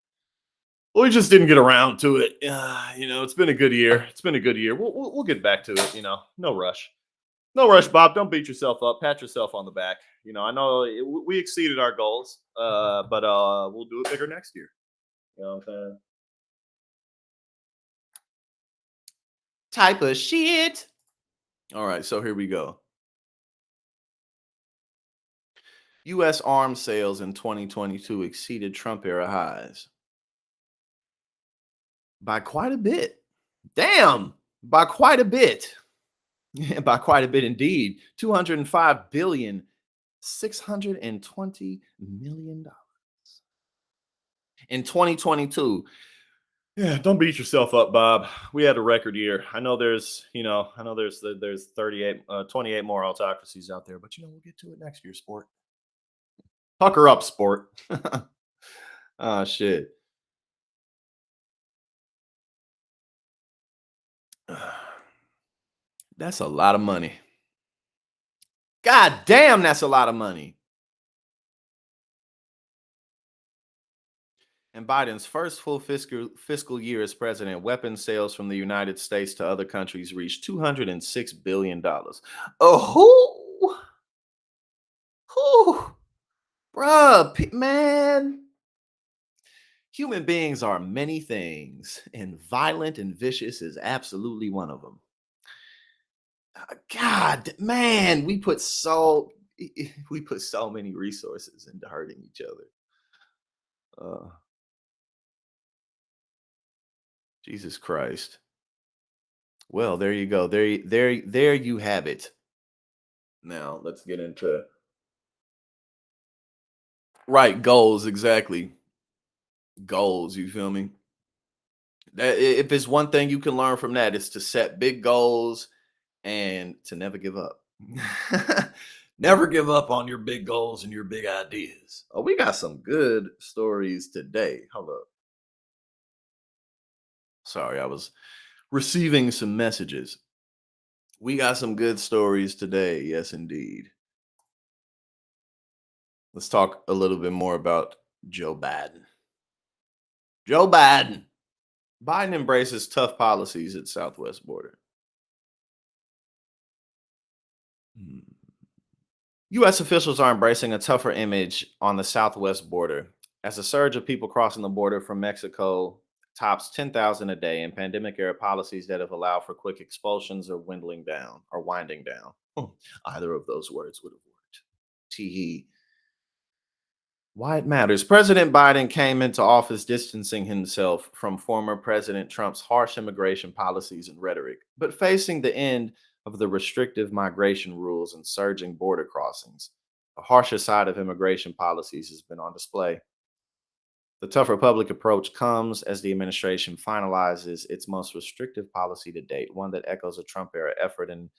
Well, we just didn't get around to it. It's been a good year. It's been a good year. We'll get back to it. No rush. No rush, Bob. Don't beat yourself up. Pat yourself on the back. I know we exceeded our goals, but we'll do it bigger next year. You know what I'm saying? type of shit. All right, so here we go. U.S. arms sales in 2022 exceeded Trump era highs by quite a bit. Damn, by quite a bit. Yeah, by quite a bit indeed. 205 billion, $620 million in 2022. Yeah, don't beat yourself up, Bob. We had a record year. I know there's 38 28 more autocracies out there, but we'll get to it next year, sport. Pucker up, sport. Ah, shit. That's a lot of money. God damn, that's a lot of money. In Biden's first full fiscal year as president, weapons sales from the United States to other countries reached $206 billion. Oh, who, bruh, man. Human beings are many things, and violent and vicious is absolutely one of them. God, man, we put so many resources into hurting each other. Jesus Christ. Well, there you go. There you have it. Now let's get into right goals. Exactly, goals. You feel me? If it's one thing you can learn from that, it's to set big goals and to never give up. Never give up on your big goals and your big ideas. Oh, we got some good stories today. Hold up. Sorry, I was receiving some messages. We got some good stories today. Yes, indeed. Let's talk a little bit more about Joe Biden. Joe Biden. Biden embraces tough policies at southwest border. U.S. officials are embracing a tougher image on the southwest border as a surge of people crossing the border from Mexico tops 10,000 a day, and pandemic era policies that have allowed for quick expulsions are winding down or winding down. Either of those words would have worked. Tee. Why it matters. President Biden came into office distancing himself from former President Trump's harsh immigration policies and rhetoric, but facing the end of the restrictive migration rules and surging border crossings. The harsher side of immigration policies has been on display. The tougher public approach comes as the administration finalizes its most restrictive policy to date, one that echoes a Trump era effort and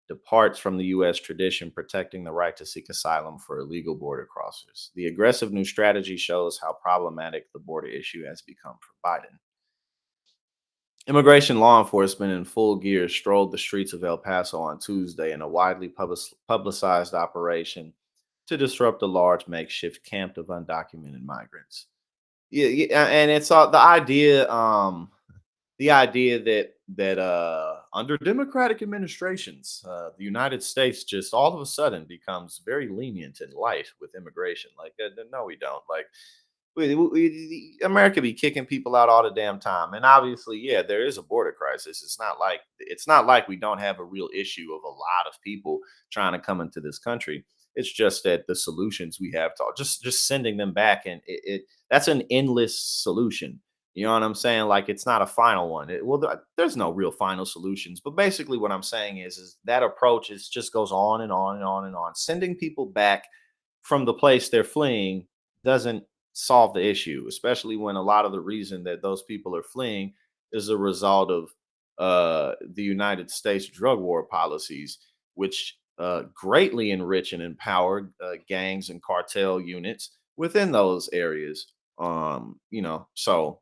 departs from the U.S. tradition protecting the right to seek asylum for illegal border crossers. The aggressive new strategy shows how problematic the border issue has become for Biden. Immigration law enforcement in full gear strolled the streets of El Paso on Tuesday in a widely publicized operation to disrupt a large makeshift camp of undocumented migrants. Yeah, and it's the idea that under democratic administrations, the United States just all of a sudden becomes very lenient and light with immigration. Like, no, we don't. Like, America be kicking people out all the damn time, and obviously, yeah, there is a border crisis. It's not like we don't have a real issue of a lot of people trying to come into this country. It's just that the solutions we have to just sending them back, and that's an endless solution. You know what I'm saying? Like, it's not a final one. There's no real final solutions. But basically, what I'm saying is that approach just goes on and on and on and on. Sending people back from the place they're fleeing doesn't solve the issue, especially when a lot of the reason that those people are fleeing is a result of the United States drug war policies, which greatly enrich and empower gangs and cartel units within those areas. So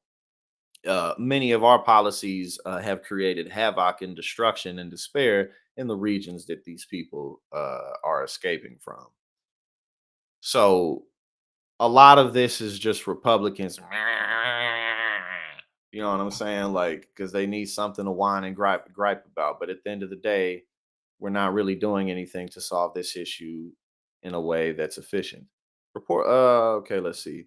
many of our policies have created havoc and destruction and despair in the regions that these people are escaping from. So a lot of this is just Republicans. You know what I'm saying? Like, because they need something to whine and gripe about. But at the end of the day, we're not really doing anything to solve this issue in a way that's efficient. Report. Okay, let's see.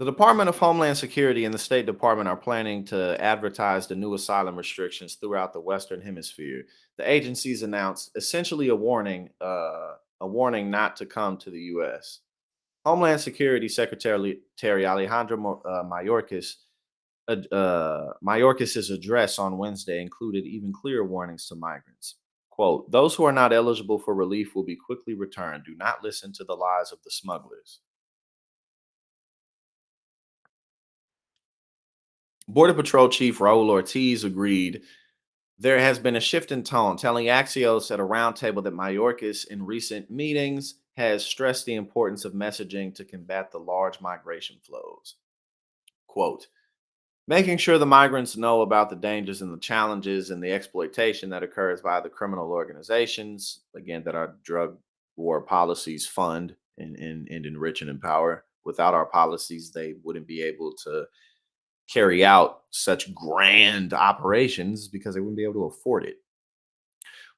The Department of Homeland Security and the State Department are planning to advertise the new asylum restrictions throughout the Western Hemisphere. The agencies announced essentially a warning not to come to the U.S. Homeland Security Secretary Alejandro Mayorkas's address on Wednesday included even clearer warnings to migrants. Quote, those who are not eligible for relief will be quickly returned. Do not listen to the lies of the smugglers. Border Patrol Chief Raul Ortiz agreed there has been a shift in tone, telling Axios at a roundtable that Mayorkas in recent meetings has stressed the importance of messaging to combat the large migration flows. Quote, making sure the migrants know about the dangers and the challenges and the exploitation that occurs by the criminal organizations, again, that our drug war policies fund and enrich and empower. Without our policies, they wouldn't be able to carry out such grand operations because they wouldn't be able to afford it.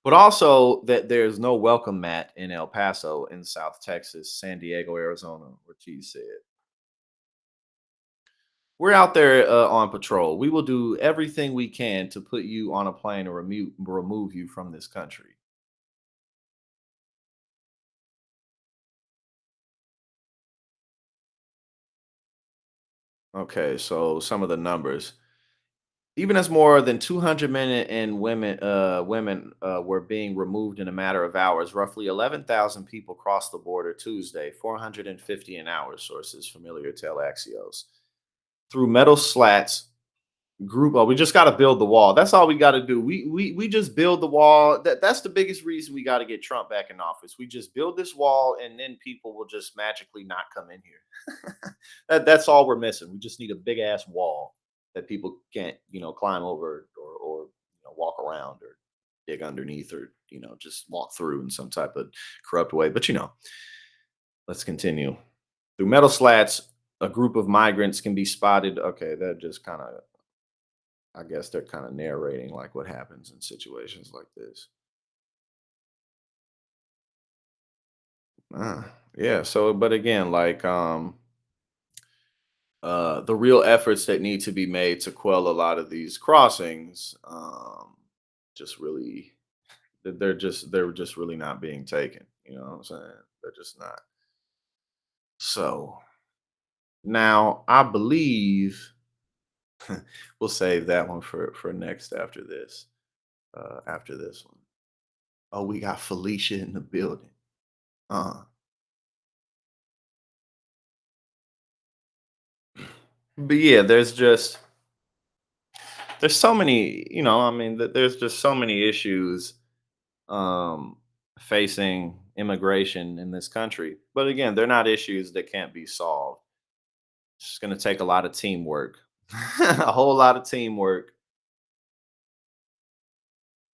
But also that there's no welcome mat in El Paso, in South Texas, San Diego, Arizona, Ortiz said. We're out there on patrol. We will do everything we can to put you on a plane or remove you from this country. Okay, so some of the numbers. Even as more than 200 men and women were being removed in a matter of hours, roughly 11,000 people crossed the border Tuesday, 450 an hour, sources familiar tell Axios. Through metal slats, we just got to build the wall. That's all we got to do. We just build the wall. That's the biggest reason we got to get Trump back in office. We just build this wall, and then people will just magically not come in here. That's all we're missing. We just need a big ass wall that people can't, climb over or walk around or dig underneath or just walk through in some type of corrupt way. But let's continue. Through metal slats, a group of migrants can be spotted. Okay, that just kind of, I guess they're kind of narrating like what happens in situations like this. Yeah. So, but again, like the real efforts that need to be made to quell a lot of these crossings, just really, they're just really not being taken. You know what I'm saying? They're just not. So now I believe we'll save that one for next after this. After this one. Oh, we got Felicia in the building. Uh, but yeah, there's so many, I mean, there's just so many issues um facing immigration in this country. But again, they're not issues that can't be solved. It's just going to take a lot of teamwork. A whole lot of teamwork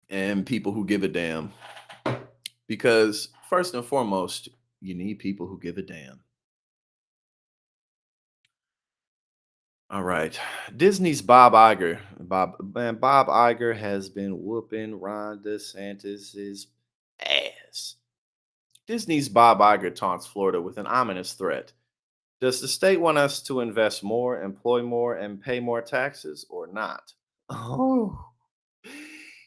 and people who give a damn. Because first and foremost, you need people who give a damn. All right. Disney's Bob Iger has been whooping Ron DeSantis's ass. Disney's Bob Iger taunts Florida with an ominous threat. Does the state want us to invest more, employ more, and pay more taxes or not? Oh,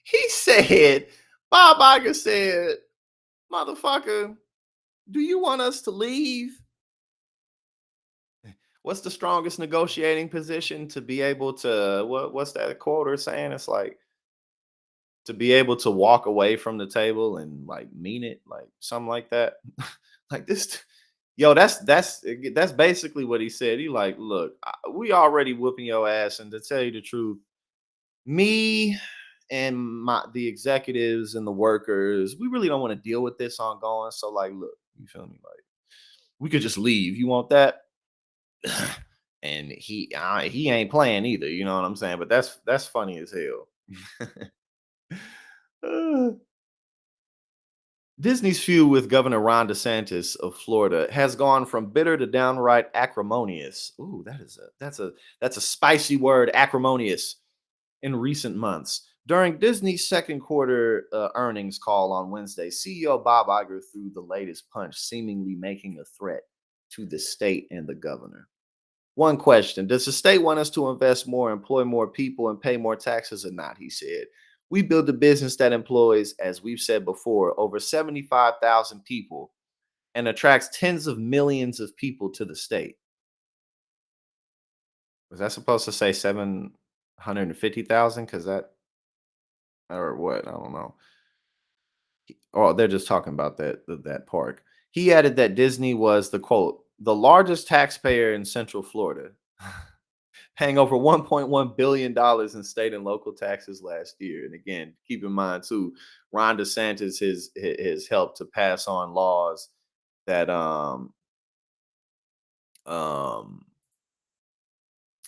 he said, Bob Iger said, motherfucker, do you want us to leave? What's the strongest negotiating position to be able to what's that quote saying? It's like to be able to walk away from the table and like mean it, like something like that. Like this, yo, that's basically what he said. He like, look, we already whooping your ass, and to tell you the truth, me and the executives and the workers, we really don't want to deal with this ongoing. So like, look, you feel me? Like, we could just leave. You want that? And he ain't playing either. You know what I'm saying? But that's funny as hell. Uh, Disney's feud with Governor Ron DeSantis of Florida has gone from bitter to downright acrimonious. Ooh, that's a spicy word, acrimonious, in recent months. During Disney's second quarter earnings call on Wednesday, CEO Bob Iger threw the latest punch, seemingly making a threat to the state and the governor. One question: does the state want us to invest more, employ more people, and pay more taxes or not? He said. We build a business that employs, as we've said before, over 75,000 people and attracts tens of millions of people to the state. Was that supposed to say 750,000? Because that, or what? I don't know. Oh, they're just talking about that park. He added that Disney was the quote, the largest taxpayer in Central Florida, paying over $1.1 billion in state and local taxes last year. And again, keep in mind too, Ron DeSantis has helped to pass on laws that um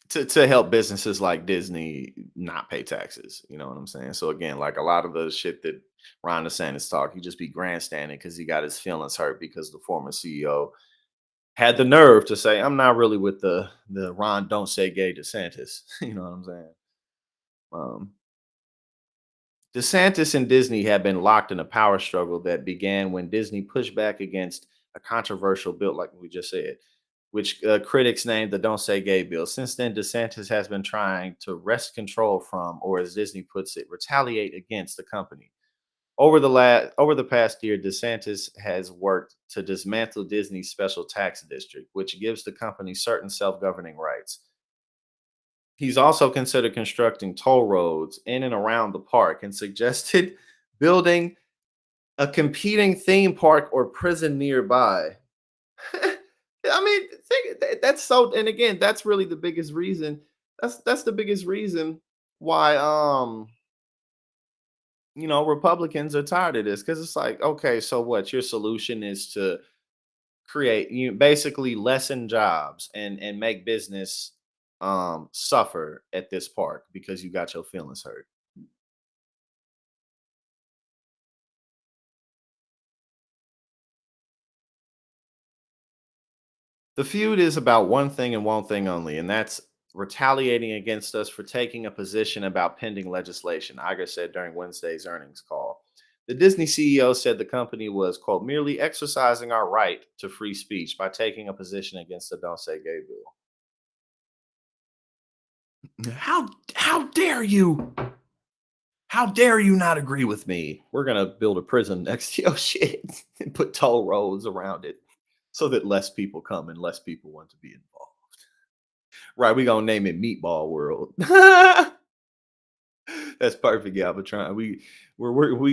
to help businesses like Disney not pay taxes. You know what I'm saying? So again, like a lot of the shit that Ron DeSantis talk, he just be grandstanding because he got his feelings hurt because the former CEO had the nerve to say, "I'm not really with the Ron don't say gay DeSantis." You know what I'm saying? Um, DeSantis and Disney have been locked in a power struggle that began when Disney pushed back against a controversial bill, like we just said, which critics named the Don't Say Gay bill. Since then, DeSantis has been trying to wrest control from, or as Disney puts it, retaliate against the company. Over the past year, DeSantis has worked to dismantle Disney's special tax district, which gives the company certain self-governing rights. He's also considered constructing toll roads in and around the park and suggested building a competing theme park or prison nearby. I mean, that's so, and again, that's really the biggest reason. That's the biggest reason why Republicans are tired of this because it's like, okay, so what? Your solution is to create you basically lessen jobs and make business suffer at this park because you got your feelings hurt. The feud is about one thing and one thing only, and that's retaliating against us for taking a position about pending legislation, Iger said during Wednesday's earnings call. The Disney CEO said the company was, quote, merely exercising our right to free speech by taking a position against the Don't Say Gay bill. How dare you? How dare you not agree with me? We're gonna build a prison next to your shit and put toll roads around it so that less people come and less people want to be involved. Right, we gonna name it Meatball World. That's perfect, Galvatron. We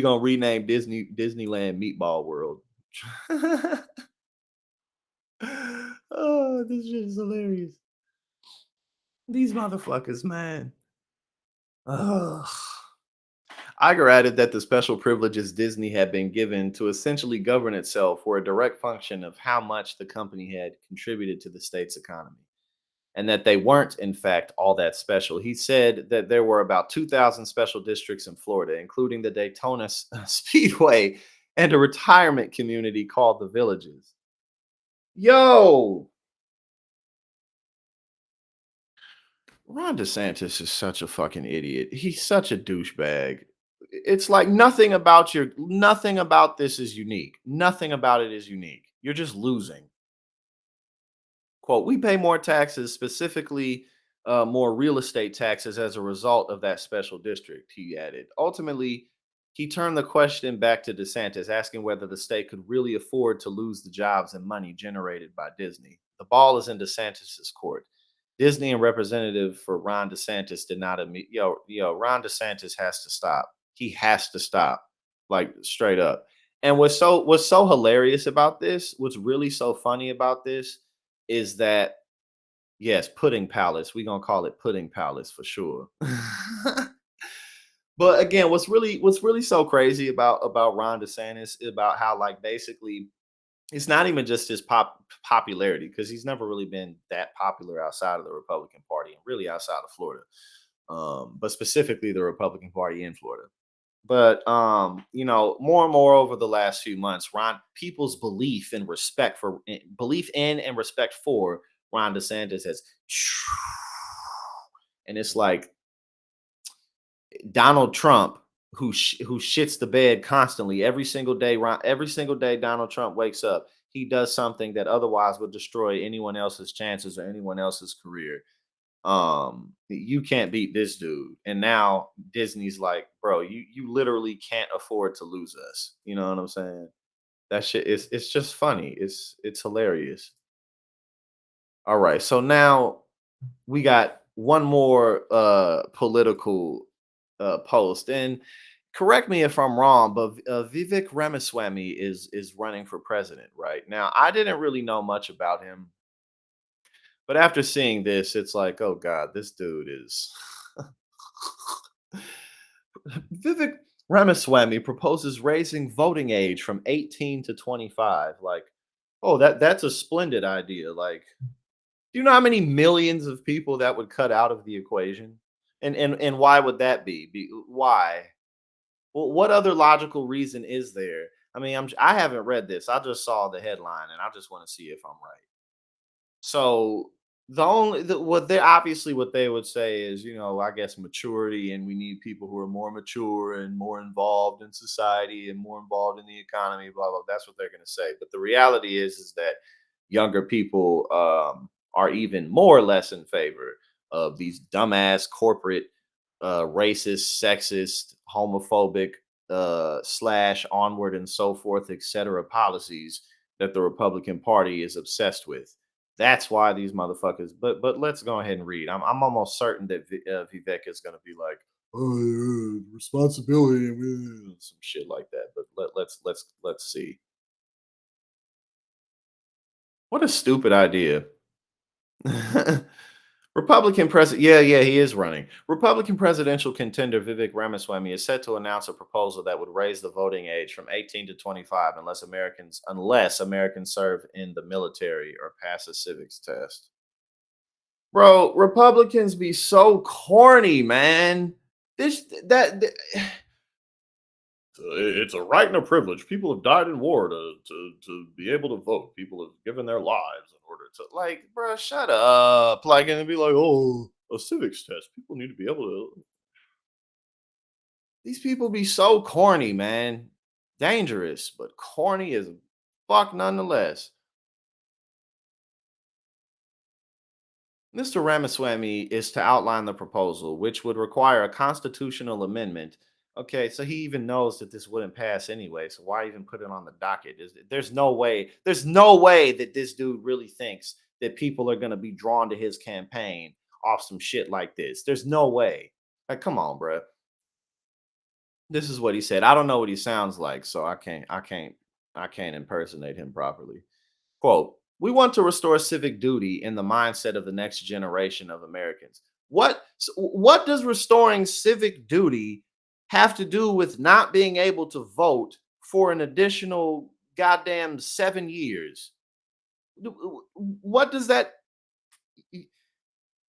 gonna rename Disneyland Meatball World. Oh, this shit is hilarious. These motherfuckers, man. Ugh. Iger added that the special privileges Disney had been given to essentially govern itself were a direct function of how much the company had contributed to the state's economy, and that they weren't, in fact, all that special. He said that there were about 2,000 special districts in Florida, including the Daytona Speedway and a retirement community called the Villages. Yo! Ron DeSantis is such a fucking idiot. He's such a douchebag. It's like nothing about this is unique. Nothing about it is unique. You're just losing. Quote, we pay more taxes, specifically more real estate taxes as a result of that special district, he added. Ultimately, he turned the question back to DeSantis, asking whether the state could really afford to lose the jobs and money generated by Disney. The ball is in DeSantis's court. Disney and representative for Ron DeSantis did not admit, Ron DeSantis has to stop. He has to stop, like straight up. And what's so hilarious about this, what's really so funny about this is that yes, Pudding Palace. We're gonna call it Pudding Palace for sure. But again, what's really so crazy about Ron DeSantis is about how like basically it's not even just his popularity because he's never really been that popular outside of the Republican Party and really outside of Florida, but specifically the Republican Party in Florida. But more and more over the last few months, people's belief in and respect for Ron DeSantis has, and it's like Donald Trump who shits the bed constantly every single day. Every single day Donald Trump wakes up, he does something that otherwise would destroy anyone else's chances or anyone else's career. You can't beat this dude. And now Disney's like, bro, you literally can't afford to lose us. You know what I'm saying? That shit is it's just funny. It's hilarious. All right. So now we got one more political post. And correct me if I'm wrong, but Vivek Ramaswamy is running for president right now. I didn't really know much about him, but after seeing this, it's like, oh god, this dude is Vivek Ramaswamy proposes raising voting age from 18 to 25. Like, oh, that's a splendid idea. Like, do you know how many millions of people that would cut out of the equation? And why would that be? Why? Well, what other logical reason is there? I mean, I haven't read this. I just saw the headline, and I just want to see if I'm right. So what they obviously what they would say is, I guess maturity, and we need people who are more mature and more involved in society and more involved in the economy, blah blah. That's what they're going to say. But the reality is that younger people are even more or less in favor of these dumbass corporate, racist, sexist, homophobic, slash onward and so forth, etc. policies that the Republican Party is obsessed with. That's why these motherfuckers. But let's go ahead and read. I'm almost certain that Vivek is going to be like, oh, yeah, responsibility, some shit like that. But let's see. What a stupid idea. Republican president, yeah, he is running. Republican presidential contender Vivek Ramaswamy is set to announce a proposal that would raise the voting age from 18 to 25 unless Americans serve in the military or pass a civics test. Bro, Republicans be so corny, man. This that it's a right and a privilege. People have died in war to be able to vote. People have given their lives in order to, like, bro, shut up. Like, and be like, oh, a civics test. People need to be able to. These people be so corny, man. Dangerous, but corny as fuck nonetheless. Mr. Ramaswamy is to outline the proposal, which would require a constitutional amendment. Okay, so he even knows that this wouldn't pass anyway. So why even put it on the docket? There's no way. There's no way that this dude really thinks that people are going to be drawn to his campaign off some shit like this. There's no way. Like, come on, bro. This is what he said. I don't know what he sounds like, so I can't impersonate him properly. Quote, we want to restore civic duty in the mindset of the next generation of Americans. What does restoring civic duty have to do with not being able to vote for an additional goddamn 7 years? What does that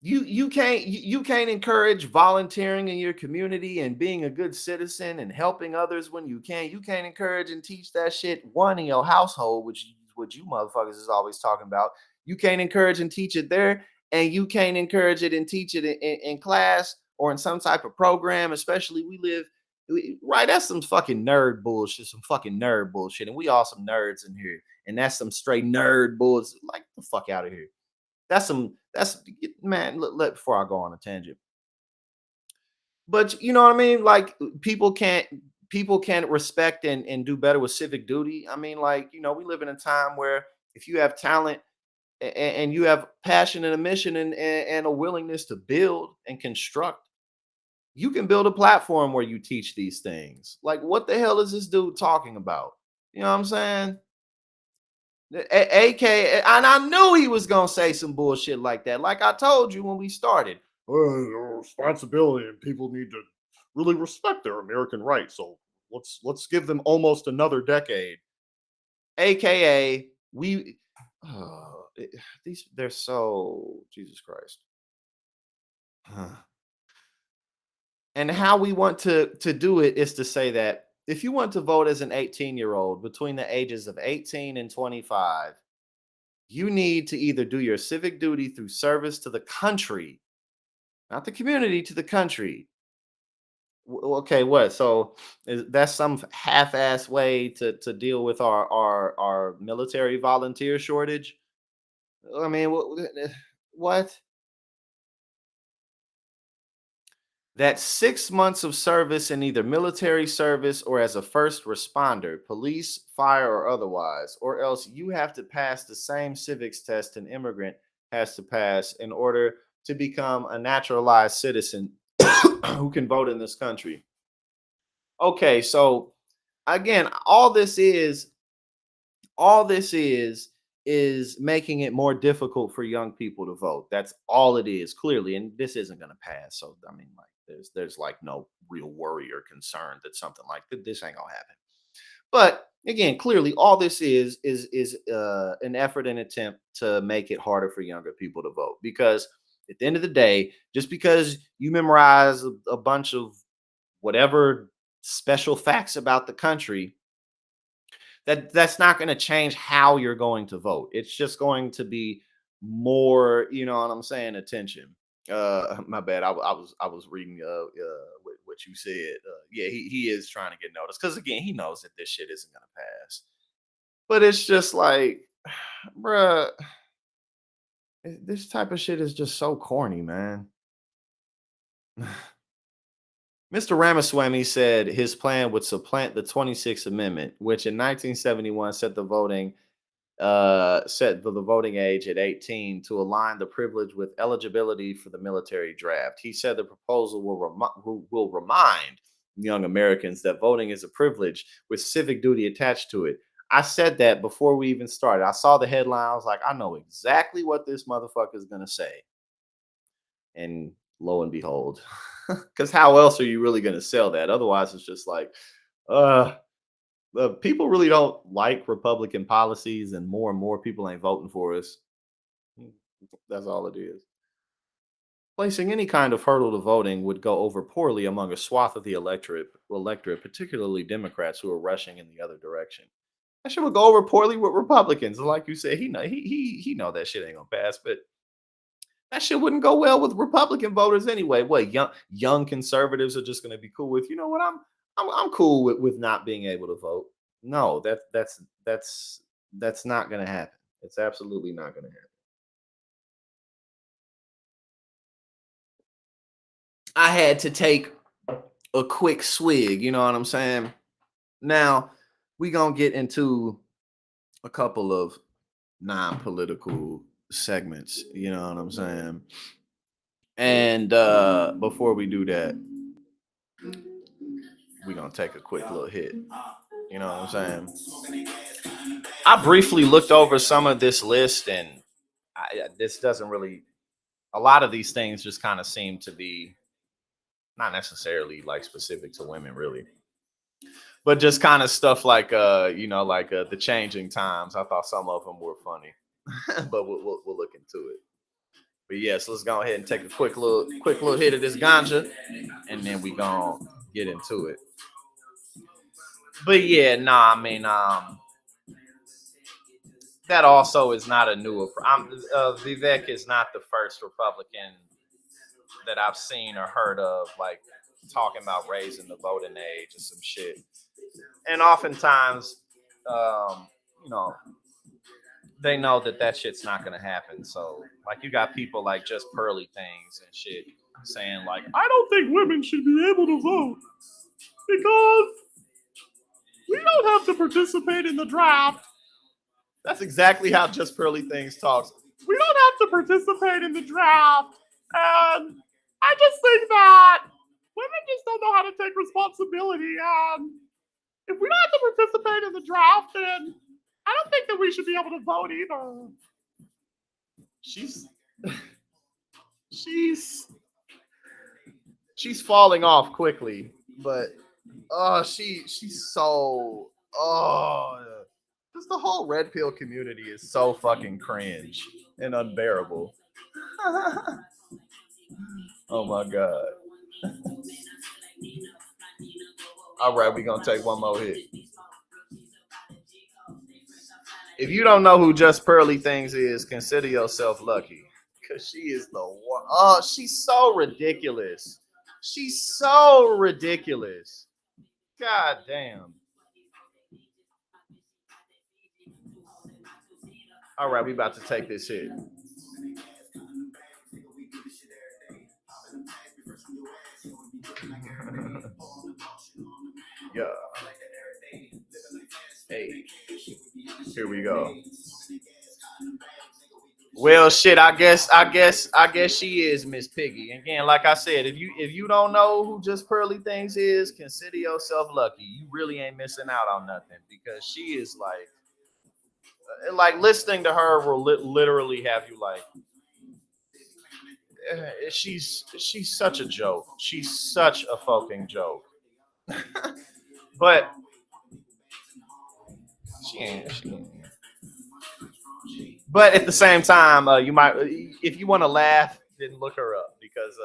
you can't encourage volunteering in your community and being a good citizen and helping others when you can. You can't encourage and teach that shit one in your household, which what you motherfuckers is always talking about. You can't encourage and teach it there, and you can't encourage it and teach it in class or in some type of program. Especially right. That's some fucking nerd bullshit. Some fucking nerd bullshit, and we all some nerds in here, and that's some straight nerd bullshit. Like, the fuck out of here. That's man. Before I go on a tangent, but you know what I mean. Like, people can't respect and do better with civic duty. I mean, like, we live in a time where if you have talent and you have passion and a mission and a willingness to build and construct, you can build a platform where you teach these things. Like, what the hell is this dude talking about? You know what I'm saying? AK, and I knew he was gonna say some bullshit like that. Like I told you when we started, responsibility, and people need to really respect their American rights. So let's give them almost another decade. AKA, they're so Jesus Christ. And how we want to do it is to say that if you want to vote as an 18-year-old between the ages of 18 and 25, you need to either do your civic duty through service to the country, not the community, to the country, Okay, what? So that's some half-ass way to deal with our military volunteer shortage? I mean, what? That's 6 months of service in either military service or as a first responder, police, fire, or otherwise, or else you have to pass the same civics test an immigrant has to pass in order to become a naturalized citizen who can vote in this country. Okay, so again, all this is making it more difficult for young people to vote. That's all it is, clearly, and this isn't going to pass. So I mean, like, there's like no real worry or concern that something like this ain't gonna happen. But again, clearly, all this is an effort and attempt to make it harder for younger people to vote. Because at the end of the day, just because you memorize a bunch of whatever special facts about the country, that's not going to change how you're going to vote. It's just going to be more, you know what I'm saying, attention. My bad. I was reading what you said. Yeah, he is trying to get noticed because again, he knows that this shit isn't gonna pass. But it's just like, bruh, this type of shit is just so corny, man. Mr. Ramaswamy said his plan would supplant the 26th Amendment, which in 1971 set the voting age at 18 to align the privilege with eligibility for the military draft. He said the proposal will remind young Americans that voting is a privilege with civic duty attached to it. I said that before we even started. I saw the headline. I was like, I know exactly what this motherfucker is going to say. And lo and behold, because how else are you really going to sell that? Otherwise, it's just like, uh, people really don't like Republican policies, and more people ain't voting for us. That's all it is. Placing any kind of hurdle to voting would go over poorly among a swath of the electorate, particularly Democrats who are rushing in the other direction. That shit would go over poorly with Republicans. Like you said, he know that shit ain't gonna pass, but that shit wouldn't go well with Republican voters anyway. What young conservatives are just gonna be cool with? You know what? I'm cool with not being able to vote. No, that's not gonna happen. It's absolutely not gonna happen. I had to take a quick swig, you know what I'm saying? Now, we gonna get into a couple of non-political segments, you know what I'm saying? And before we do that, we're gonna take a quick little hit. You know what I'm saying? I briefly looked over some of this list, and this doesn't really. A lot of these things just kind of seem to be not necessarily like specific to women, really, but just kind of stuff like the changing times. I thought some of them were funny, but we'll look into it. But yes, let's go ahead and take a quick little hit of this ganja, and then we gonna get into it. But yeah, nah, I mean, that also is not a new. Vivek is not the first Republican that I've seen or heard of, like talking about raising the voting age or some shit. And oftentimes, you know, they know that shit's not gonna happen. So, like, you got people like just pearly things and shit saying like, I don't think women should be able to vote because we don't have to participate in the draft. That's exactly how Just Pearly Things talks. We don't have to participate in the draft. And I just think that women just don't know how to take responsibility. And if we don't have to participate in the draft, then I don't think that we should be able to vote either. She's falling off quickly, but she's so just the whole red pill community is so fucking cringe and unbearable. Oh my god. All right, we're gonna take one more hit. If you don't know who Just Pearly Things is, consider yourself lucky. Cause she is the one. Oh, she's so ridiculous. She's so ridiculous. God damn. All right, we about to take this hit. Yeah. Hey, here we go. Well, shit. I guess she is Miss Piggy. Again, like I said, if you don't know who Just Pearly Things is, consider yourself lucky. You really ain't missing out on nothing because she is like listening to her will literally have you like. She's such a joke. She's such a fucking joke. But she ain't. But at the same time, you might, if you want to laugh, then look her up because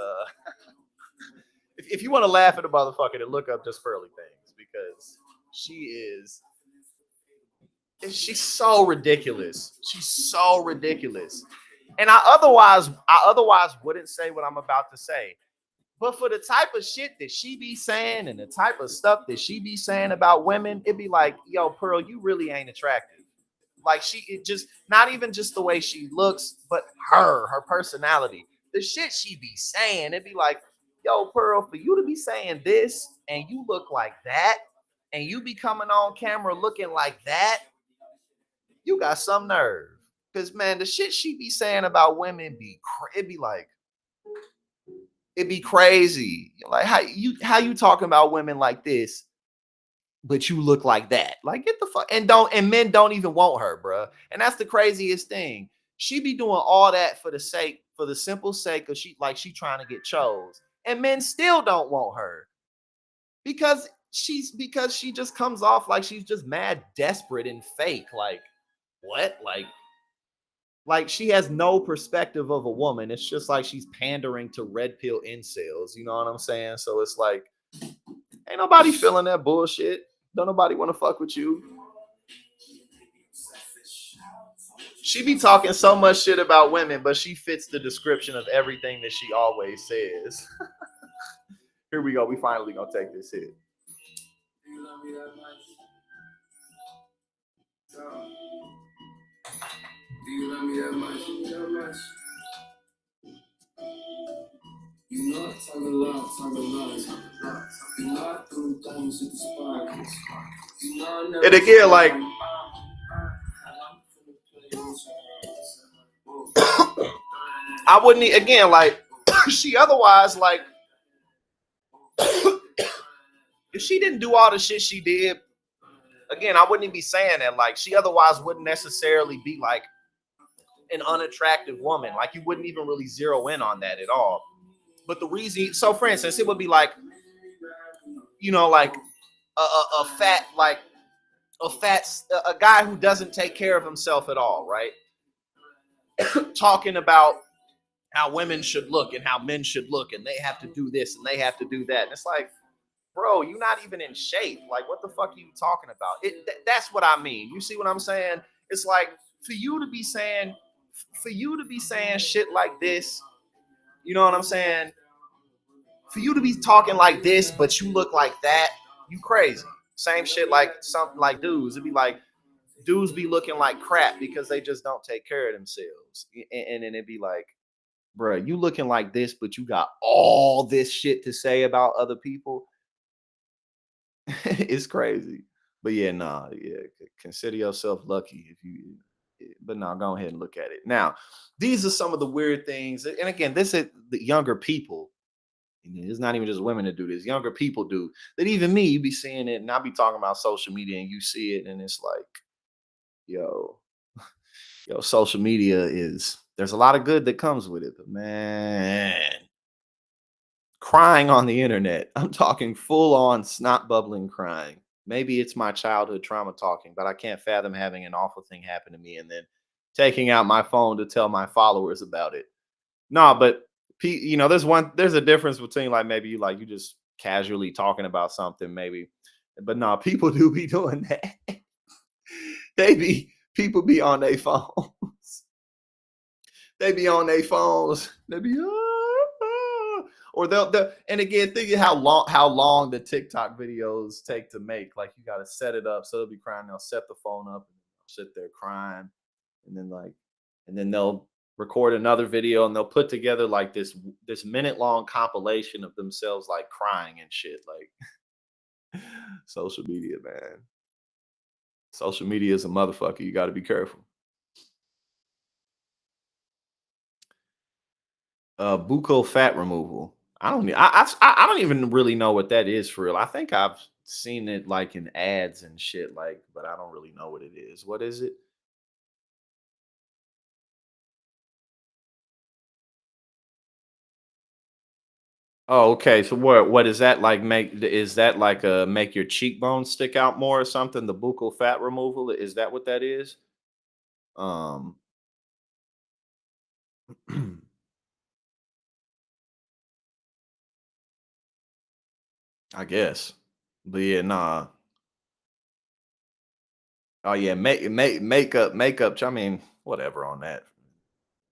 if you want to laugh at a motherfucker, then look up Just Pearly Things because she's so ridiculous. She's so ridiculous. And I otherwise wouldn't say what I'm about to say. But for the type of shit that she be saying and the type of stuff that she be saying about women, it'd be like, yo, Pearl, you really ain't attractive. Like it just not even just the way she looks, but her personality. The shit she be saying, it'd be like, yo, Pearl, for you to be saying this and you look like that, and you be coming on camera looking like that, you got some nerve. Cause man, the shit she be saying about women it'd be crazy. Like how you talking about women like this, but you look like that. Like get the fuck and men don't even want her, bruh. And that's the craziest thing. She be doing all that for the simple sake of she trying to get chose. And men still don't want her. Because she just comes off like she's just mad desperate and fake. Like, what? Like she has no perspective of a woman. It's just like she's pandering to red pill incels. You know what I'm saying? So it's like, ain't nobody feeling that bullshit. Don't nobody want to fuck with you. She be talking so much shit about women, but she fits the description of everything that she always says. Here we go. We finally gonna take this hit. Do you love me that much? Do you love me that much? You know I talk a lot. You know I do things with the sparkles. You know I never. And again, like. I wouldn't again like she otherwise like if she didn't do all the shit she did, again, I wouldn't even be saying that. Like she otherwise wouldn't necessarily be like an unattractive woman. Like you wouldn't even really zero in on that at all. But the reason, so for instance, it would be like, you know, like a guy who doesn't take care of himself at all, right? Talking about how women should look and how men should look, and they have to do this and they have to do that. And it's like, bro, you're not even in shape. Like, what the fuck are you talking about? That's what I mean. You see what I'm saying? It's like for you to be saying shit like this, you know what I'm saying? For you to be talking like this, but you look like that, you crazy. Same shit like something like dudes. It'd be like dudes be looking like crap because they just don't take care of themselves. And then it'd be like, bro, you looking like this, but you got all this shit to say about other people. It's crazy. But yeah, consider yourself lucky if you, but no, go ahead and look at it. Now, these are some of the weird things. And again, this is the younger people. It's not even just women that do this. Younger people do that. Even me, you be seeing it, and I'll be talking about social media, and you see it, and it's like, yo, social media there's a lot of good that comes with it, but man, crying on the internet. I'm talking full on snot bubbling crying. Maybe it's my childhood trauma talking, but I can't fathom having an awful thing happen to me and then taking out my phone to tell my followers about it. No, but there's a difference between like maybe you just casually talking about something maybe, but no, people do be doing that. People be on their phones. They be on their phones. They be Or they'll and again, think of how long the TikTok videos take to make. Like you got to set it up, so they'll be crying. They'll set the phone up and they'll sit there crying, and then they'll record another video and they'll put together like this minute long compilation of themselves like crying and shit. Like social media, man. Social media is a motherfucker. You got to be careful. Buccal fat removal. I don't even really know what that is for real. I think I've seen it like in ads and shit, like, but I don't really know what it is. What is it? Oh, okay. So what is that like? Is that like make your cheekbones stick out more or something? The buccal fat removal, is that what that is? Um, I guess. But yeah, nah. Oh yeah, makeup. I mean, whatever on that.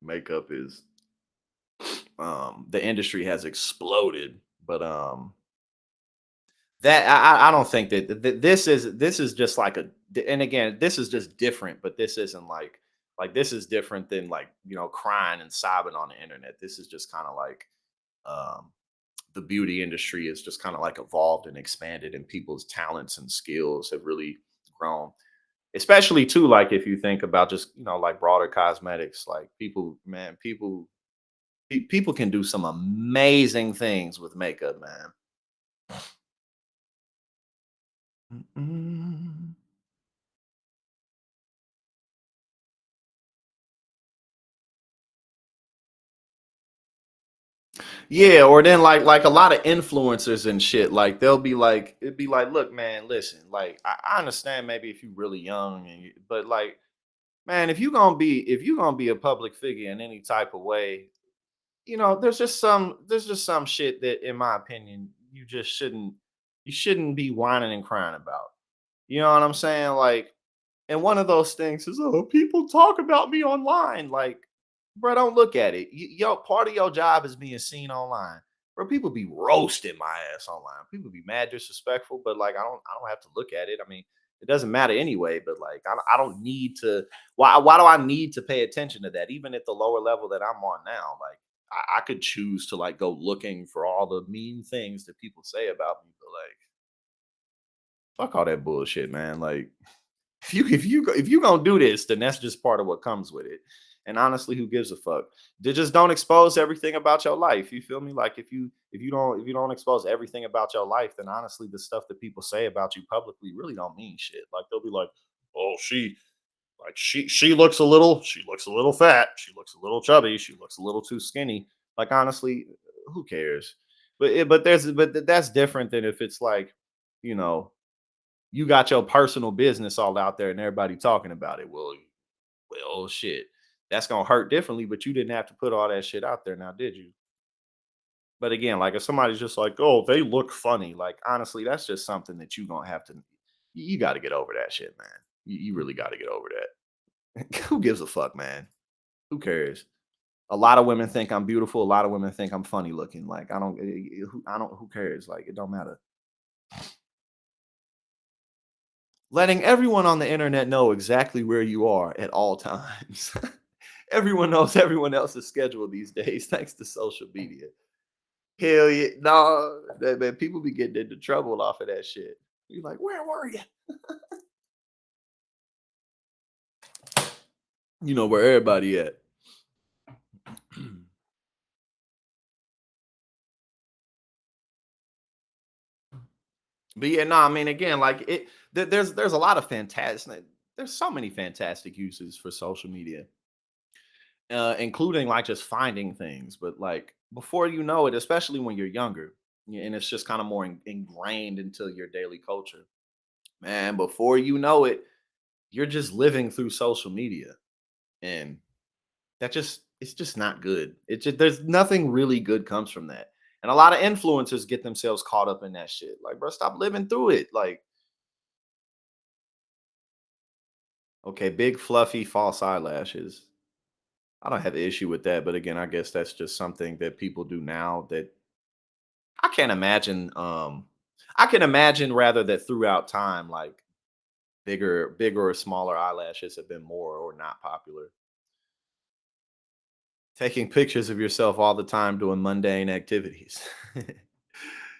Makeup is the industry has exploded, but that I don't think that this is just like and again, this is just different, but this isn't like this is different than like, crying and sobbing on the internet. This is just kind of like um the beauty industry is just kind of like evolved and expanded, and people's talents and skills have really grown. Especially too, like if you think about just, like broader cosmetics, like people, man, people can do some amazing things with makeup, man. Mm. Yeah, or then like a lot of influencers and shit, like they'll be like, it'd be like, look, man, listen, like I understand maybe if you're really young but like, man, if you gonna be a public figure in any type of way, there's just some shit that, in my opinion, you shouldn't be whining and crying about. You know what I'm saying? Like, and one of those things is, oh, people talk about me online. Like, bro, don't look at it. Part of your job is being seen online. Bro, people be roasting my ass online. People be mad disrespectful, but like, I don't have to look at it. I mean, it doesn't matter anyway. But like, I don't need to. Why do I need to pay attention to that? Even at the lower level that I'm on now, like, I could choose to like go looking for all the mean things that people say about me. But like, fuck all that bullshit, man. Like, if you gonna do this, then that's just part of what comes with it. And honestly, who gives a fuck? They just don't expose everything about your life. You feel me? Like if you don't expose everything about your life, then honestly, the stuff that people say about you publicly really don't mean shit. Like they'll be like, "Oh, she looks a little fat. She looks a little chubby. She looks a little too skinny." Like honestly, who cares? But that's different than if it's like, you know, you got your personal business all out there and everybody talking about it. Well, shit, that's gonna hurt differently. But you didn't have to put all that shit out there, now did you? But again, like if somebody's just like, oh, they look funny, like honestly, that's just something that you gonna have to. You got to get over that shit, man. You really got to get over that. Who gives a fuck, man? Who cares? A lot of women think I'm beautiful. A lot of women think I'm funny looking. Like I don't. Who cares? Like it don't matter. Letting everyone on the internet know exactly where you are at all times. Everyone knows everyone else's schedule these days thanks to social media. Hell yeah. No, man, people be getting into trouble off of that shit. You're like, where were you? You know where everybody at. But yeah, no, I mean, again, like there's a lot of fantastic. There's so many fantastic uses for social media, including like just finding things. But like before you know it, especially when you're younger, and it's just kind of more ingrained into your daily culture, man. Before you know it, you're just living through social media, and it's just not good. It's just, there's nothing really good comes from that. And a lot of influencers get themselves caught up in that shit. Like, bro, stop living through it. Like, okay, big fluffy false eyelashes. I don't have an issue with that, but again, I guess that's just something that people do now that I can't imagine. I can imagine rather that throughout time, like bigger or smaller eyelashes have been more or not popular. Taking pictures of yourself all the time doing mundane activities.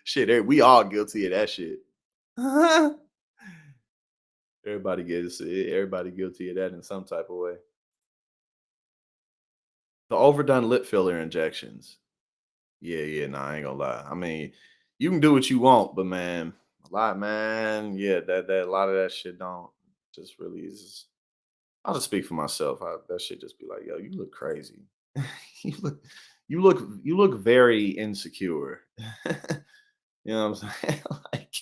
Shit, we all guilty of that shit. Everybody guilty of that in some type of way. The overdone lip filler injections. Yeah, nah, I ain't gonna lie. I mean, you can do what you want, but man, a lot, man, yeah, that a lot of that shit don't just really is. I'll just speak for myself. That shit just be like, yo, you look crazy. you look, you look very insecure. You know what I'm saying? Like,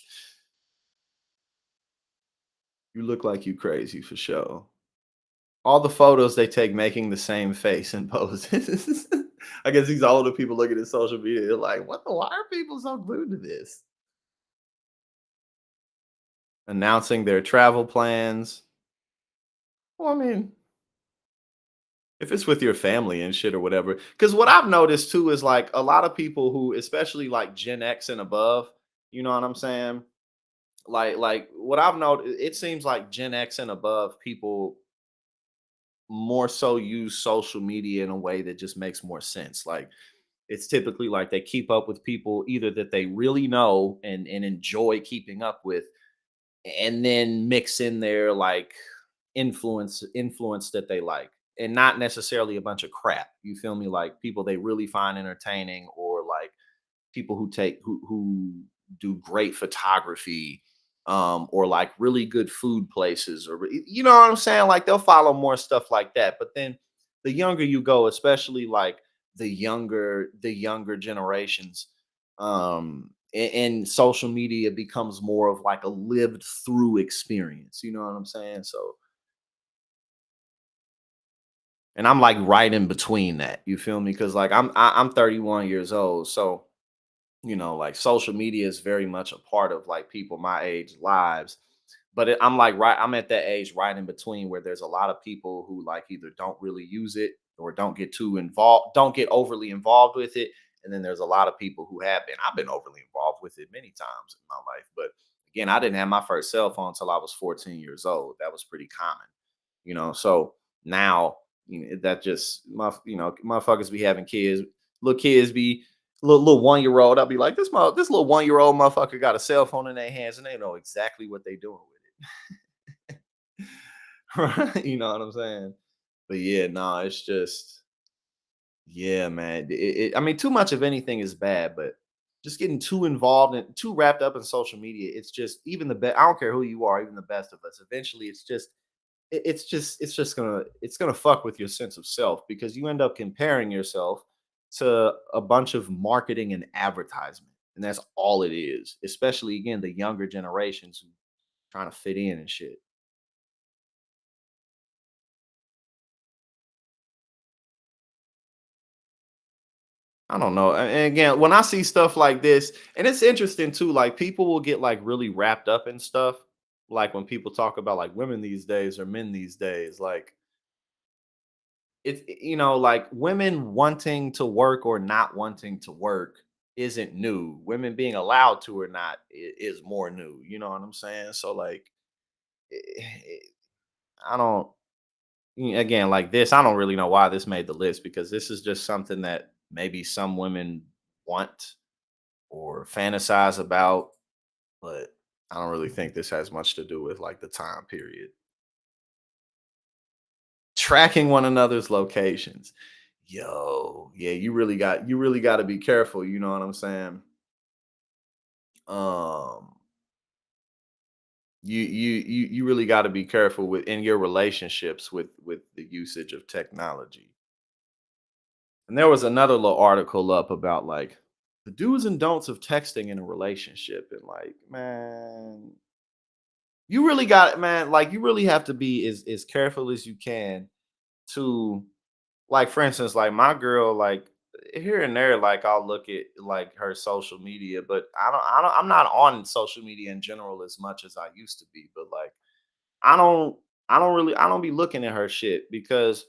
you look like you crazy for sure. All the photos they take making the same face and poses. I guess these older people looking at social media, they're like, what the why are people so glued to this? Announcing their travel plans. Well, I mean, if it's with your family and shit or whatever. Because what I've noticed too is like a lot of people who, especially like Gen X and above, you know what I'm saying? Like what I've noticed, it seems like Gen X and above people more so use social media in a way that just makes more sense. Like it's typically like they keep up with people either that they really know and enjoy keeping up with, and then mix in their like influence that they like, and not necessarily a bunch of crap. You feel me? Like people they really find entertaining, or like people who do great photography, or like really good food places, or you know what I'm saying? Like they'll follow more stuff like that. But then the younger you go, especially like the younger generations, and social media becomes more of like a lived through experience. You know what I'm saying? So, and I'm like right in between that. You feel me? Because like I'm 31 years old, so like social media is very much a part of like people my age lives. But I'm like I'm at that age right in between where there's a lot of people who like either don't really use it or don't get too involved, don't get overly involved with it. And then there's a lot of people who have been. I've been overly involved with it many times in my life. But again, I didn't have my first cell phone until I was 14 years old. That was pretty common, So now, that just motherfuckers be having kids, little kids be little 1-year-old. I'll be like, this little 1-year-old motherfucker got a cell phone in their hands and they know exactly what they doing with it. Right? You know what I'm saying? But yeah, no, it's just, yeah, man. I mean, too much of anything is bad, but just getting too involved and too wrapped up in social media, it's just even the best. I don't care who you are, even the best of us. Eventually, it's just gonna fuck with your sense of self, because you end up comparing yourself to a bunch of marketing and advertisement, and that's all it is. Especially again, the younger generations who trying to fit in and shit. I don't know. And again, when I see stuff like this, and it's interesting too, like people will get like really wrapped up in stuff. Like when people talk about like women these days or men these days, like like women wanting to work or not wanting to work isn't new. Women being allowed to or not is more new. You know what I'm saying? So like, I don't. Again, like this, I don't really know why this made the list, because this is just something that maybe some women want or fantasize about, but I don't really think this has much to do with like the time period. Tracking one another's locations. Yo, yeah, you really got to be careful, you know what I'm saying? Um you really got to be careful with in your relationships with the usage of technology. And there was another little article up about like the do's and don'ts of texting in a relationship, and like, man, you really got man, like you really have to be as careful as you can to, like, for instance, like my girl, like here and there, like I'll look at like her social media, but I'm not on social media in general as much as I used to be. But like I don't I don't be looking at her shit, because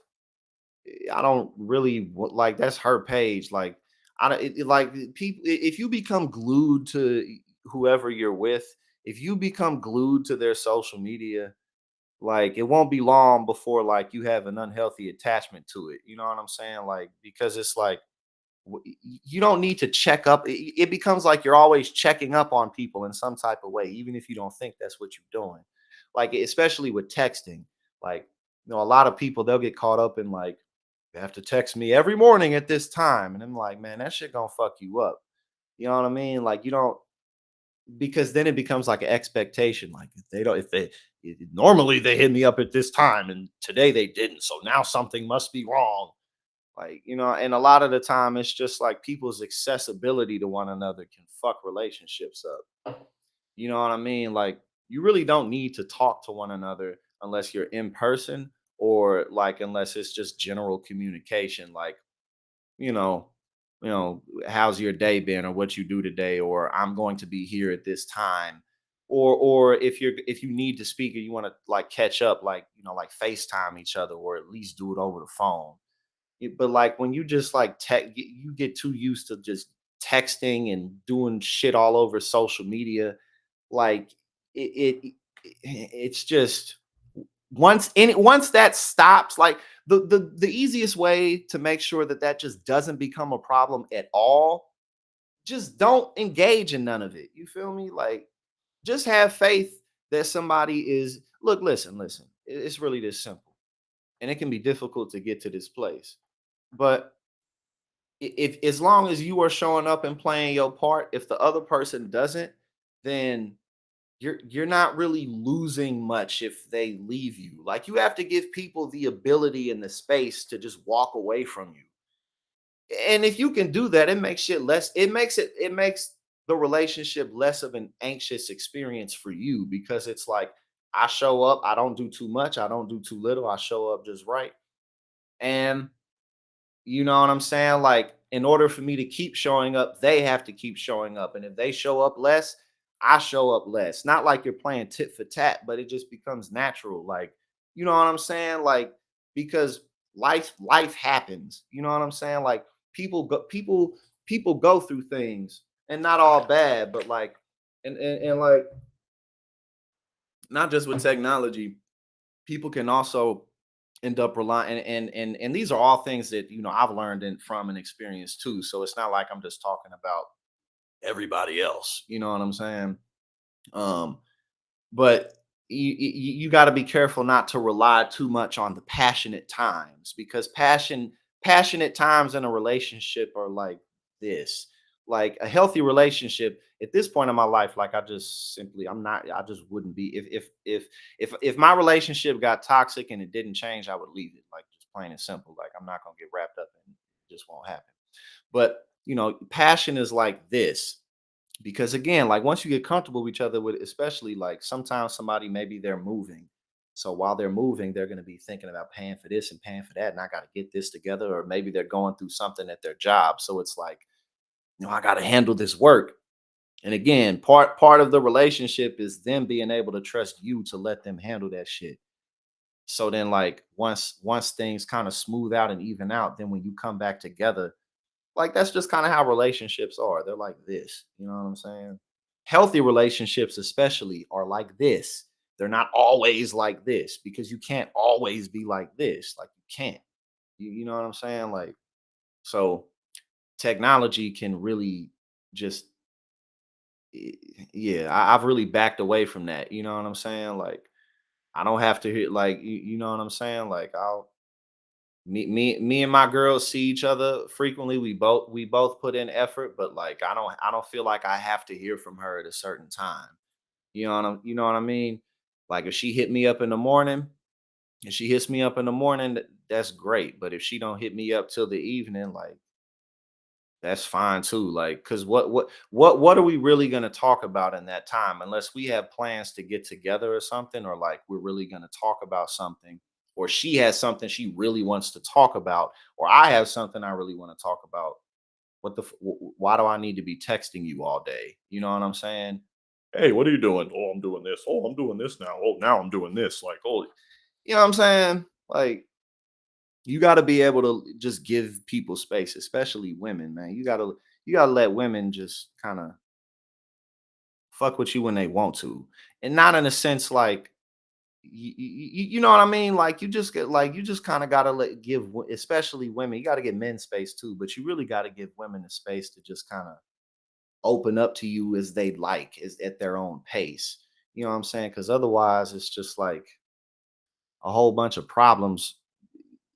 I don't really like that's her page. Like I don't like people. If you become glued to whoever you're with, if you become glued to their social media, like it won't be long before like you have an unhealthy attachment to it. You know what I'm saying? Like because it's like you don't need to check up. It becomes like you're always checking up on people in some type of way, even if you don't think that's what you're doing. Like especially with texting, like a lot of people they'll get caught up in like you have to text me every morning at this time, and I'm like, man, that shit gonna fuck you up. You know what I mean? Like you don't because then it becomes like an expectation. Like if they don't, if they normally they hit me up at this time, and today they didn't, so now something must be wrong. Like, and a lot of the time it's just like people's accessibility to one another can fuck relationships up. You know what I mean? Like, you really don't need to talk to one another unless you're in person or like unless it's just general communication. Like, you know, how's your day been or what you do today, or I'm going to be here at this time. Or if you need to speak or you want to like catch up, like, like FaceTime each other or at least do it over the phone. But like when you just like you get too used to just texting and doing shit all over social media. Like it's just once that stops, like the easiest way to make sure that that just doesn't become a problem at all, just don't engage in none of it. You feel me? Like just have faith that somebody is look, listen. It's really this simple. And it can be difficult to get to this place. But if as long as you are showing up and playing your part, if the other person doesn't, then you're not really losing much if they leave you. Like you have to give people the ability and the space to just walk away from you. And if you can do that, it makes shit less it makes the relationship less of an anxious experience for you because it's like I show up, I don't do too much, I don't do too little, I show up just right. And you know what I'm saying? Like, in order for me to keep showing up, they have to keep showing up. And if they show up less, I show up less. Not like you're playing tit for tat, but it just becomes natural. Like, you know what I'm saying? Like, because life happens. You know what I'm saying? Like people go through things and not all bad, but like and like not just with technology, people can also end up relying and these are all things that I've learned from an experience too. So it's not like I'm just talking about everybody else. You know what I'm saying? Um, but you got to be careful not to rely too much on the passionate times because passionate times in a relationship are like this. Like a healthy relationship at this point in my life, like I just wouldn't be if my relationship got toxic and it didn't change, I would leave it. Like just plain and simple. Like I'm not gonna get wrapped up in it. It just won't happen. But passion is like this because again, like once you get comfortable with each other, with especially like sometimes somebody maybe they're moving, so while they're moving they're going to be thinking about paying for this and paying for that, and I got to get this together, or maybe they're going through something at their job, so it's like I got to handle this work. And again, part of the relationship is them being able to trust you to let them handle that shit. So then like once things kind of smooth out and even out, then when you come back together, like that's just kind of how relationships are. They're like this. You know what I'm saying? Healthy relationships, especially, are like this. They're not always like this because you can't always be like this. Like you can't. You know what I'm saying? Like, so technology can really just, yeah, I've really backed away from that. You know what I'm saying? Like, I don't have to hear, like, you know what I'm saying? Like, me and my girls see each other frequently. We both put in effort, but like I don't feel like I have to hear from her at a certain time. You know what I mean? Like if she hit me up in the morning, if she hits me up in the morning, that's great. But if she don't hit me up till the evening, like that's fine too. Like, cause what are we really gonna talk about in that time? Unless we have plans to get together or something, or like we're really gonna talk about something, or she has something she really wants to talk about, or I have something I really want to talk about. Why do I need to be texting you all day? You know what I'm saying? Hey, what are you doing? Oh, I'm doing this. Oh, I'm doing this now. Oh, now I'm doing this. Like, oh, you know what I'm saying? Like, You got to be able to just give people space, especially women, man. You got to let women just kind of fuck with you when they want to, and not in a sense like you know what I mean. Like you just kind of got to especially women. You got to get men space too, but you really got to give women the space to just kind of open up to you as they like, is at their own pace. You know what I'm saying? Because otherwise, it's just like a whole bunch of problems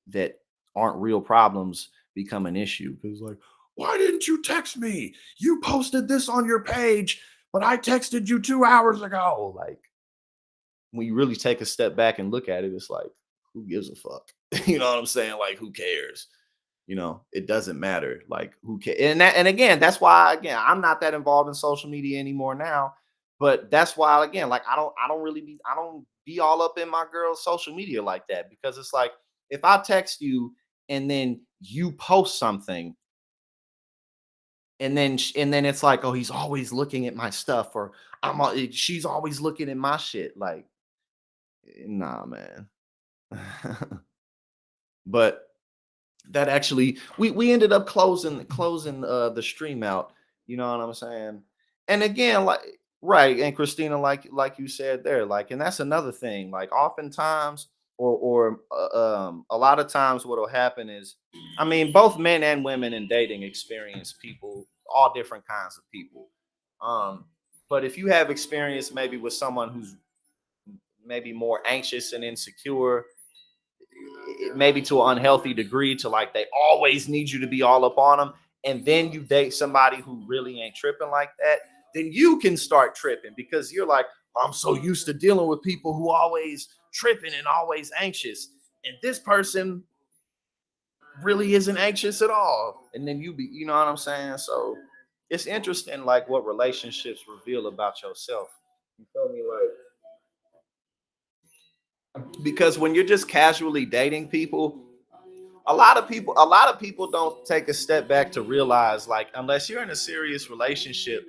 that aren't real problems become an issue. Because like, why didn't you text me? You posted this on your page, but I texted you 2 hours ago. Like, when you really take a step back and look at it, it's like, who gives a fuck? You know what I'm saying? Like, who cares? You know, it doesn't matter. Like, who cares? And again, that's why again I'm not that involved in social media anymore now. But that's why again, like I don't be all up in my girl's social media like that, because it's like if I text you and then you post something and then it's like, oh, he's always looking at my stuff, or she's always looking at my shit. Like, nah, man. But that actually we ended up closing the stream out, you know what I'm saying? And again, like, right, and Christina, like you said there, like, and that's another thing, like oftentimes or a lot of times what'll happen is, I mean, both men and women in dating experience people, all different kinds of people. um but if you have experience maybe with someone who's maybe more anxious and insecure, maybe to an unhealthy degree, to like they always need you to be all up on them, and then you date somebody who really ain't tripping like that, then you can start tripping because you're like, I'm so used to dealing with people who always tripping and always anxious, and this person really isn't anxious at all. And then you know what I'm saying? So it's interesting, like what relationships reveal about yourself. You feel me? Like, because when you're just casually dating people, a lot of people don't take a step back to realize, like, unless you're in a serious relationship,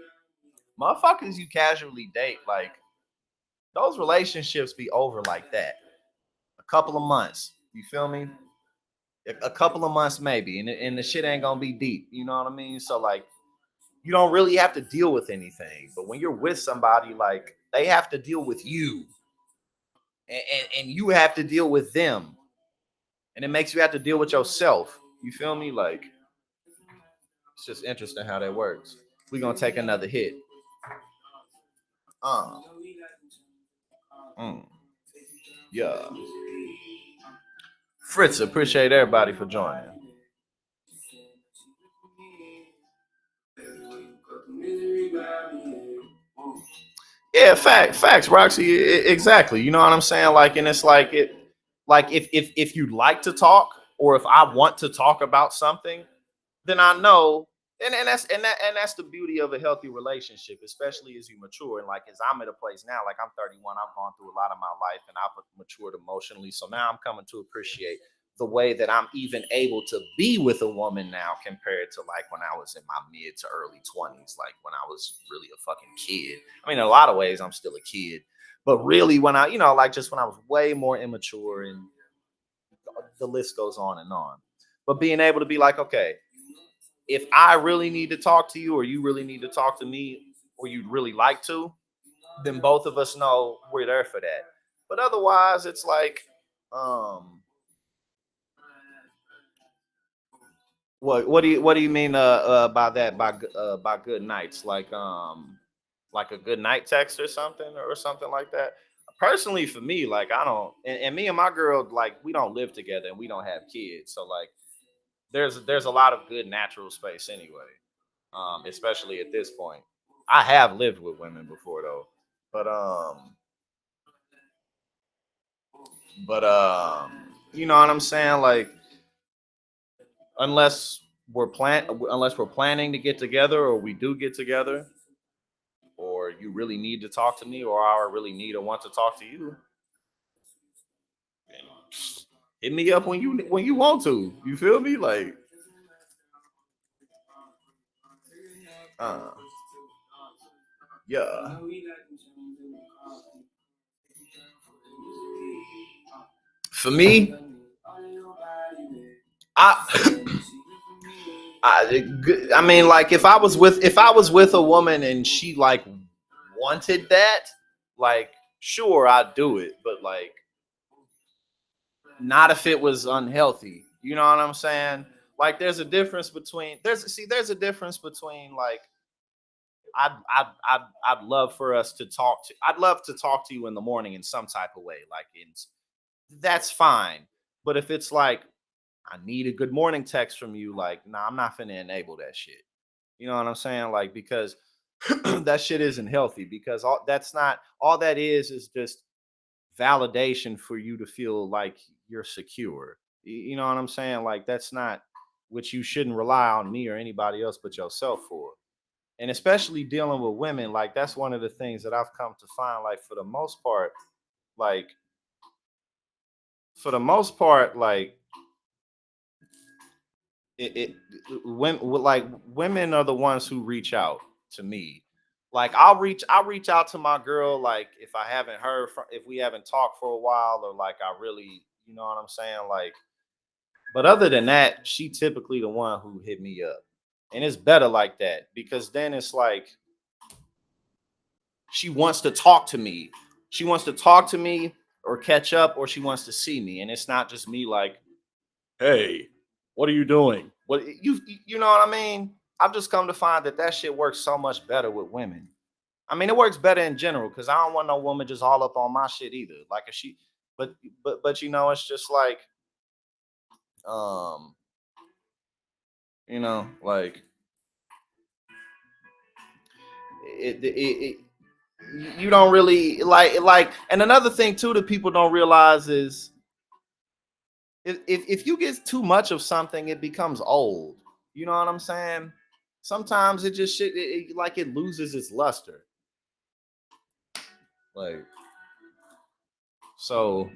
motherfuckers you casually date, like, those relationships be over like that. A couple of months, you feel me? A couple of months maybe, and the shit ain't gonna be deep, you know what I mean? So like, you don't really have to deal with anything, but when you're with somebody, like, they have to deal with you, and you have to deal with them, and it makes you have to deal with yourself. You feel me? Like, it's just interesting how that works. We're gonna take another hit. Uh, mm, yeah. Fritz, appreciate everybody for joining. Yeah, facts, Roxy. Exactly. You know what I'm saying? Like, and it's like like if you like to talk, or if I want to talk about something, then I know, and that's the beauty of a healthy relationship, especially as you mature. And like, as I'm at a place now, like I'm 31, I've gone through a lot of my life, and I've matured emotionally. So now I'm coming to appreciate the way that I'm even able to be with a woman now compared to like when I was in my mid to early 20s, like when I was really a fucking kid. I mean, in a lot of ways, I'm still a kid, but really when I, like just when I was way more immature, and the list goes on and on. But being able to be like, okay, if I really need to talk to you, or you really need to talk to me, or you'd really like to, then both of us know we're there for that. But otherwise, it's like, um, what do you mean by that, by good nights, like a good night text or something like that? Personally, for me, like I don't, and me and my girl, like we don't live together and we don't have kids, so like there's a lot of good natural space anyway. Especially at this point. I have lived with women before though, but you know what I'm saying? Like, unless unless we're planning to get together, or we do get together, or you really need to talk to me, or I really need or want to talk to you, hit me up when you want to. You feel me? Like, uh, yeah. For me, I mean, like if I was with a woman and she like wanted that, like sure I'd do it, but like not if it was unhealthy. You know what I'm saying? Like there's a difference between there's a difference between like I'd love for us to talk to I'd love to talk to you in the morning in some type of way, like that's fine. But if it's like I need a good morning text from you, like nah, I'm not finna enable that shit. You know what I'm saying? Like because that shit isn't healthy because all that is just validation for you to feel like you're secure. You know what I'm saying? Like that's not what you shouldn't rely on me or anybody else but yourself for. And especially dealing with women, like that's one of the things that I've come to find, like like for the most part, like it when like women are the ones who reach out to me. Like I'll reach out to my girl like if I haven't heard from if we haven't talked for a while or like I really, you know what I'm saying? Like but other than that, she typically the one who hit me up. And it's better like that because then it's like she wants to talk to me. She wants to talk to me or catch up or she wants to see me. And it's not just me like, hey, what are you doing? What you know what I mean? I've just come to find that that shit works so much better with women. I mean, it works better in general because I don't want no woman just all up on my shit either. Like if she, but you know, it's just like, um, you know, like it you don't really and another thing too that people don't realize is if you get too much of something it becomes old, you know what I'm saying? Sometimes it just like it loses its luster, like so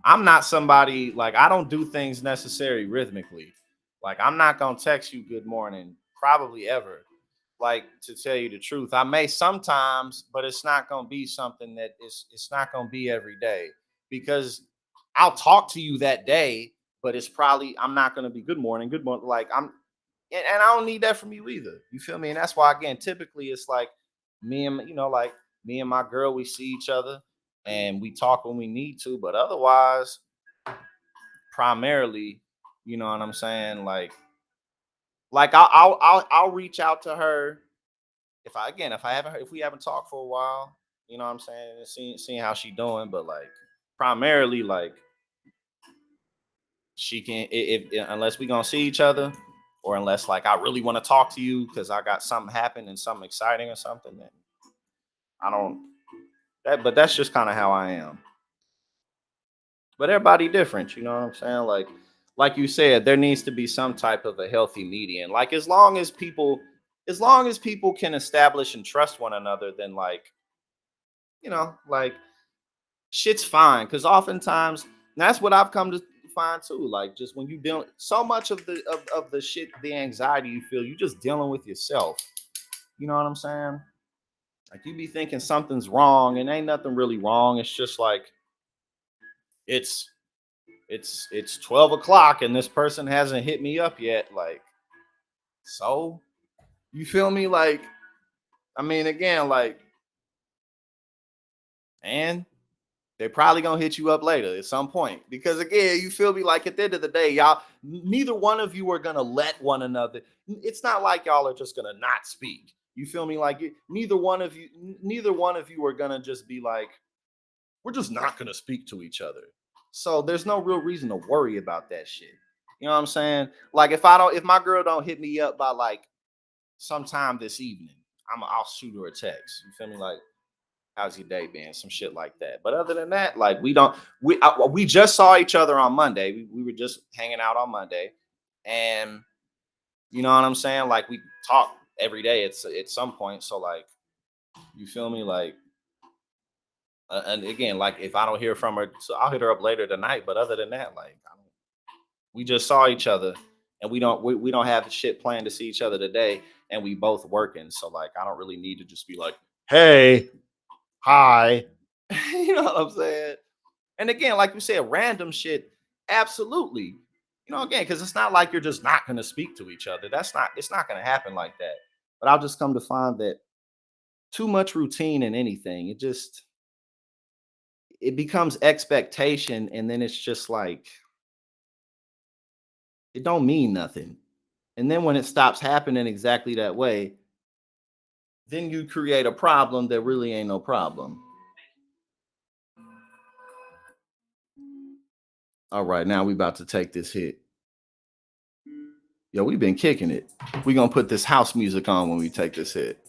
I'm not somebody like I don't do things necessarily rhythmically. Like I'm not gonna text you good morning probably ever. Like to tell you the truth, I may sometimes, but it's not gonna be something that it's not gonna be every day because I'll talk to you that day, but it's probably I'm not gonna be good morning, good morning. Like and I don't need that from you either. You feel me? And that's why again, typically it's like me and like me and my girl, we see each other and we talk when we need to, but otherwise, primarily, you know what I'm saying? Like I'll reach out to her if we haven't talked for a while, you know what I'm saying, and seeing how she doing, but like primarily like she can if unless we gonna see each other or unless like I really want to talk to you because I got something happen and something exciting or something, then I don't that but that's just kind of how I am. But everybody different, you know what I'm saying? Like you said, there needs to be some type of a healthy median. Like as long as people can establish and trust one another, then like, you know, like shit's fine. Cause oftentimes that's what I've come to find too. Like just when you deal so much of the shit, the anxiety you feel, you just dealing with yourself. You know what I'm saying? Like you be thinking something's wrong and ain't nothing really wrong. It's just like it's it's 12 o'clock and this person hasn't hit me up yet. Like, so you feel me? Like, I mean, again, like, and they're probably gonna hit you up later at some point because again, you feel me? Like at the end of the day, y'all, neither one of you are gonna let one another. It's not like y'all are just gonna not speak. You feel me? Like neither one of you are gonna just be like, we're just not gonna speak to each other. So there's no real reason to worry about that shit. You know what I'm saying? Like if my girl don't hit me up by like sometime this evening, I'll shoot her a text. You feel me? Like, how's your day been? Some shit like that. But other than that, like we just saw each other on Monday. We were just hanging out on Monday, and you know what I'm saying? Like we talk every day at some point. So like, you feel me? Like and again, like if I don't hear from her, so I'll hit her up later tonight. But other than that, like we just saw each other, and we don't have shit planned to see each other today, and we both working. So like I don't really need to just be like, hey, hi, you know what I'm saying? And again, like you said, random shit, absolutely. You know, again, because it's not like you're just not going to speak to each other. It's not going to happen like that. But I'll just come to find that too much routine in anything, it becomes expectation. And then it's just like, it don't mean nothing. And then when it stops happening exactly that way, then you create a problem that really ain't no problem. All right, now we about to take this hit. Yo, we've been kicking it. We're going to put this house music on when we take this hit.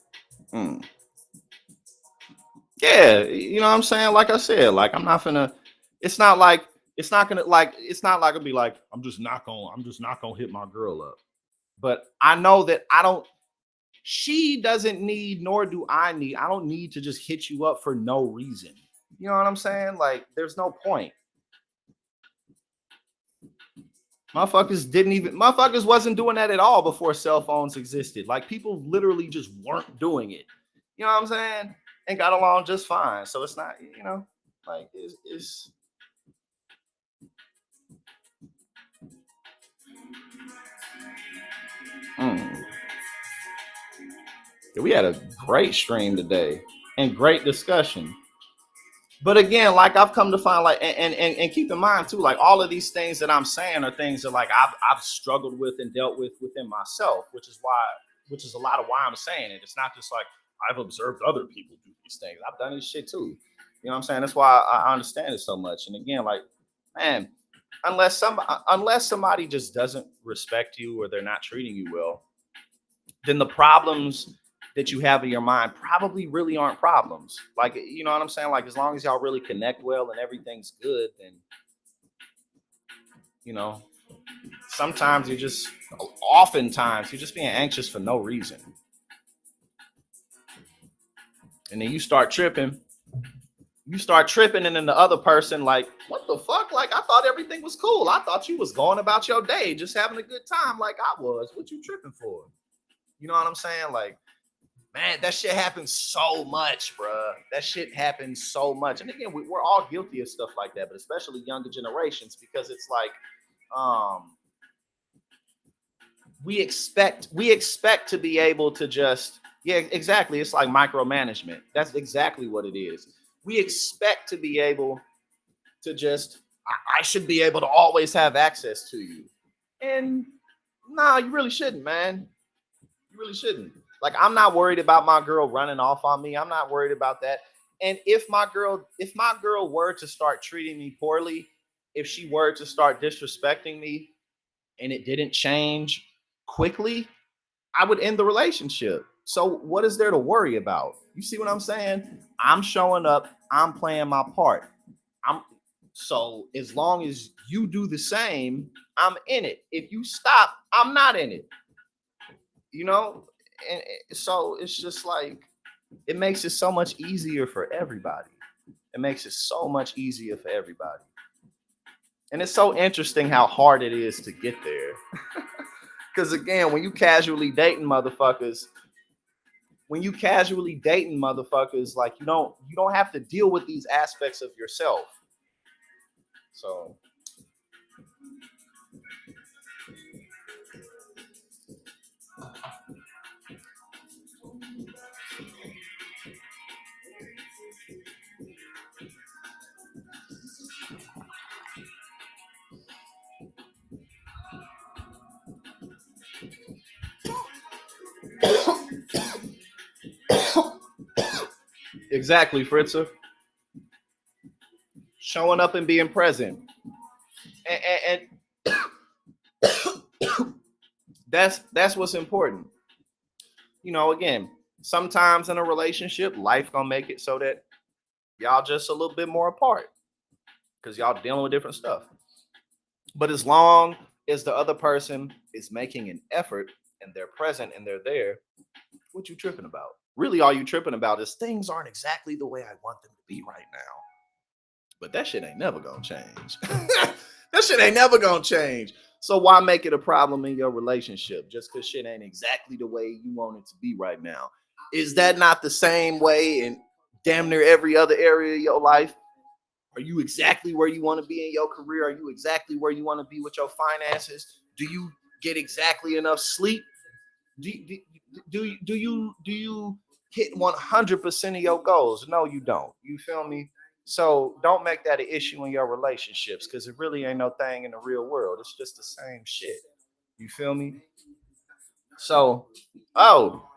Yeah, you know what I'm saying? Like I said, like I'm not gonna, it's not like, it's not gonna be like, I'm just not gonna hit my girl up. But I know that she doesn't need, nor do I don't need to just hit you up for no reason. You know what I'm saying? Like, there's no point. Motherfuckers wasn't doing that at all before cell phones existed. Like, people literally just weren't doing it. You know what I'm saying? And got along just fine. So it's not, you know, like it's Yeah, we had a great stream today and great discussion. But again, like I've come to find, like, and keep in mind too, like all of these things that I'm saying are things that like I've struggled with and dealt with within myself, which is a lot of why I'm saying it. It's not just like I've observed other people do these things. I've done this shit too. You know what I'm saying? That's why I understand it so much. And again, like, man, unless somebody just doesn't respect you or they're not treating you well, then the problems that you have in your mind probably really aren't problems. Like, you know what I'm saying? Like, as long as y'all really connect well and everything's good, then, you know, oftentimes you're just being anxious for no reason. And then you start tripping, and then the other person like, what the fuck? Like, I thought everything was cool. I thought you was going about your day, just having a good time like I was. What you tripping for? You know what I'm saying? Like, man, that shit happens so much, bruh. That shit happens so much. And again, we're all guilty of stuff like that, but especially younger generations, because it's like, we expect to be able to just, yeah, exactly. It's like micromanagement. That's exactly what it is. We expect to be able to just, I should be able to always have access to you. And nah, you really shouldn't, man. You really shouldn't. Like, I'm not worried about my girl running off on me. I'm not worried about that. And if my girl were to start treating me poorly, if she were to start disrespecting me and it didn't change quickly, I would end the relationship. So what is there to worry about? You see what I'm saying? I'm showing up, I'm playing my part. So as long as you do the same, I'm in it. If you stop, I'm not in it. You know? And so it's just like, it makes it so much easier for everybody. It makes it so much easier for everybody. And it's so interesting how hard it is to get there. Because again, when you casually dating motherfuckers, like, you don't have to deal with these aspects of yourself. So exactly, Fritza. Showing up and being present. And that's what's important. You know, again, sometimes in a relationship, life gonna make it so that y'all just a little bit more apart because y'all dealing with different stuff. But as long as the other person is making an effort and they're present and they're there, what you tripping about? Really, all you tripping about is things aren't exactly the way I want them to be right now. But that shit ain't never gonna change. That shit ain't never gonna change. So why make it a problem in your relationship just because shit ain't exactly the way you want it to be right now? Is that not the same way in damn near every other area of your life? Are you exactly where you want to be in your career? Are you exactly where you want to be with your finances? Do you get exactly enough sleep? Do you hit 100% of your goals? No, you don't. You feel me? So don't make that an issue in your relationships, because it really ain't no thing in the real world. It's just the same shit. You feel me? So, oh,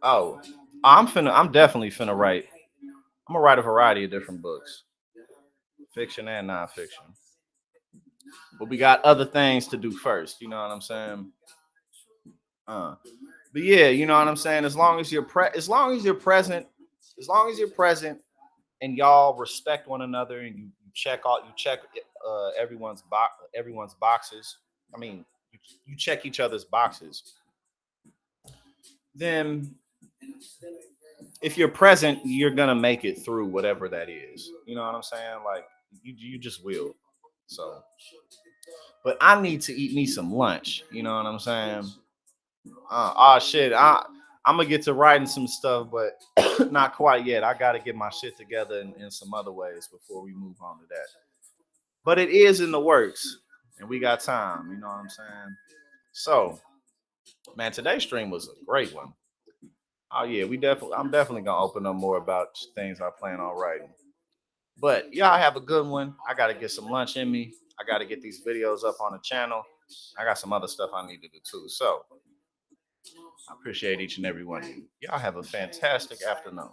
oh, I'm definitely finna write. I'm gonna write a variety of different books, fiction and nonfiction. But we got other things to do first. You know what I'm saying? But yeah, you know what I'm saying. As long as you're present, as long as you're present, and y'all respect one another, and you check everyone's boxes. I mean, you check each other's boxes. Then, if you're present, you're gonna make it through whatever that is. You know what I'm saying? Like you just will. So, but I need to eat me some lunch. You know what I'm saying? Oh shit, I'm gonna get to writing some stuff, but not quite yet. I gotta get my shit together in some other ways before we move on to that. But it is in the works, and we got time. You know what I'm saying? So, man, today's stream was a great one. Oh yeah, I'm definitely gonna open up more about things I plan on writing. But y'all have a good one. I gotta get some lunch in me. I gotta get these videos up on the channel. I got some other stuff I need to do too. So I appreciate each and every one of you. Y'all have a fantastic afternoon.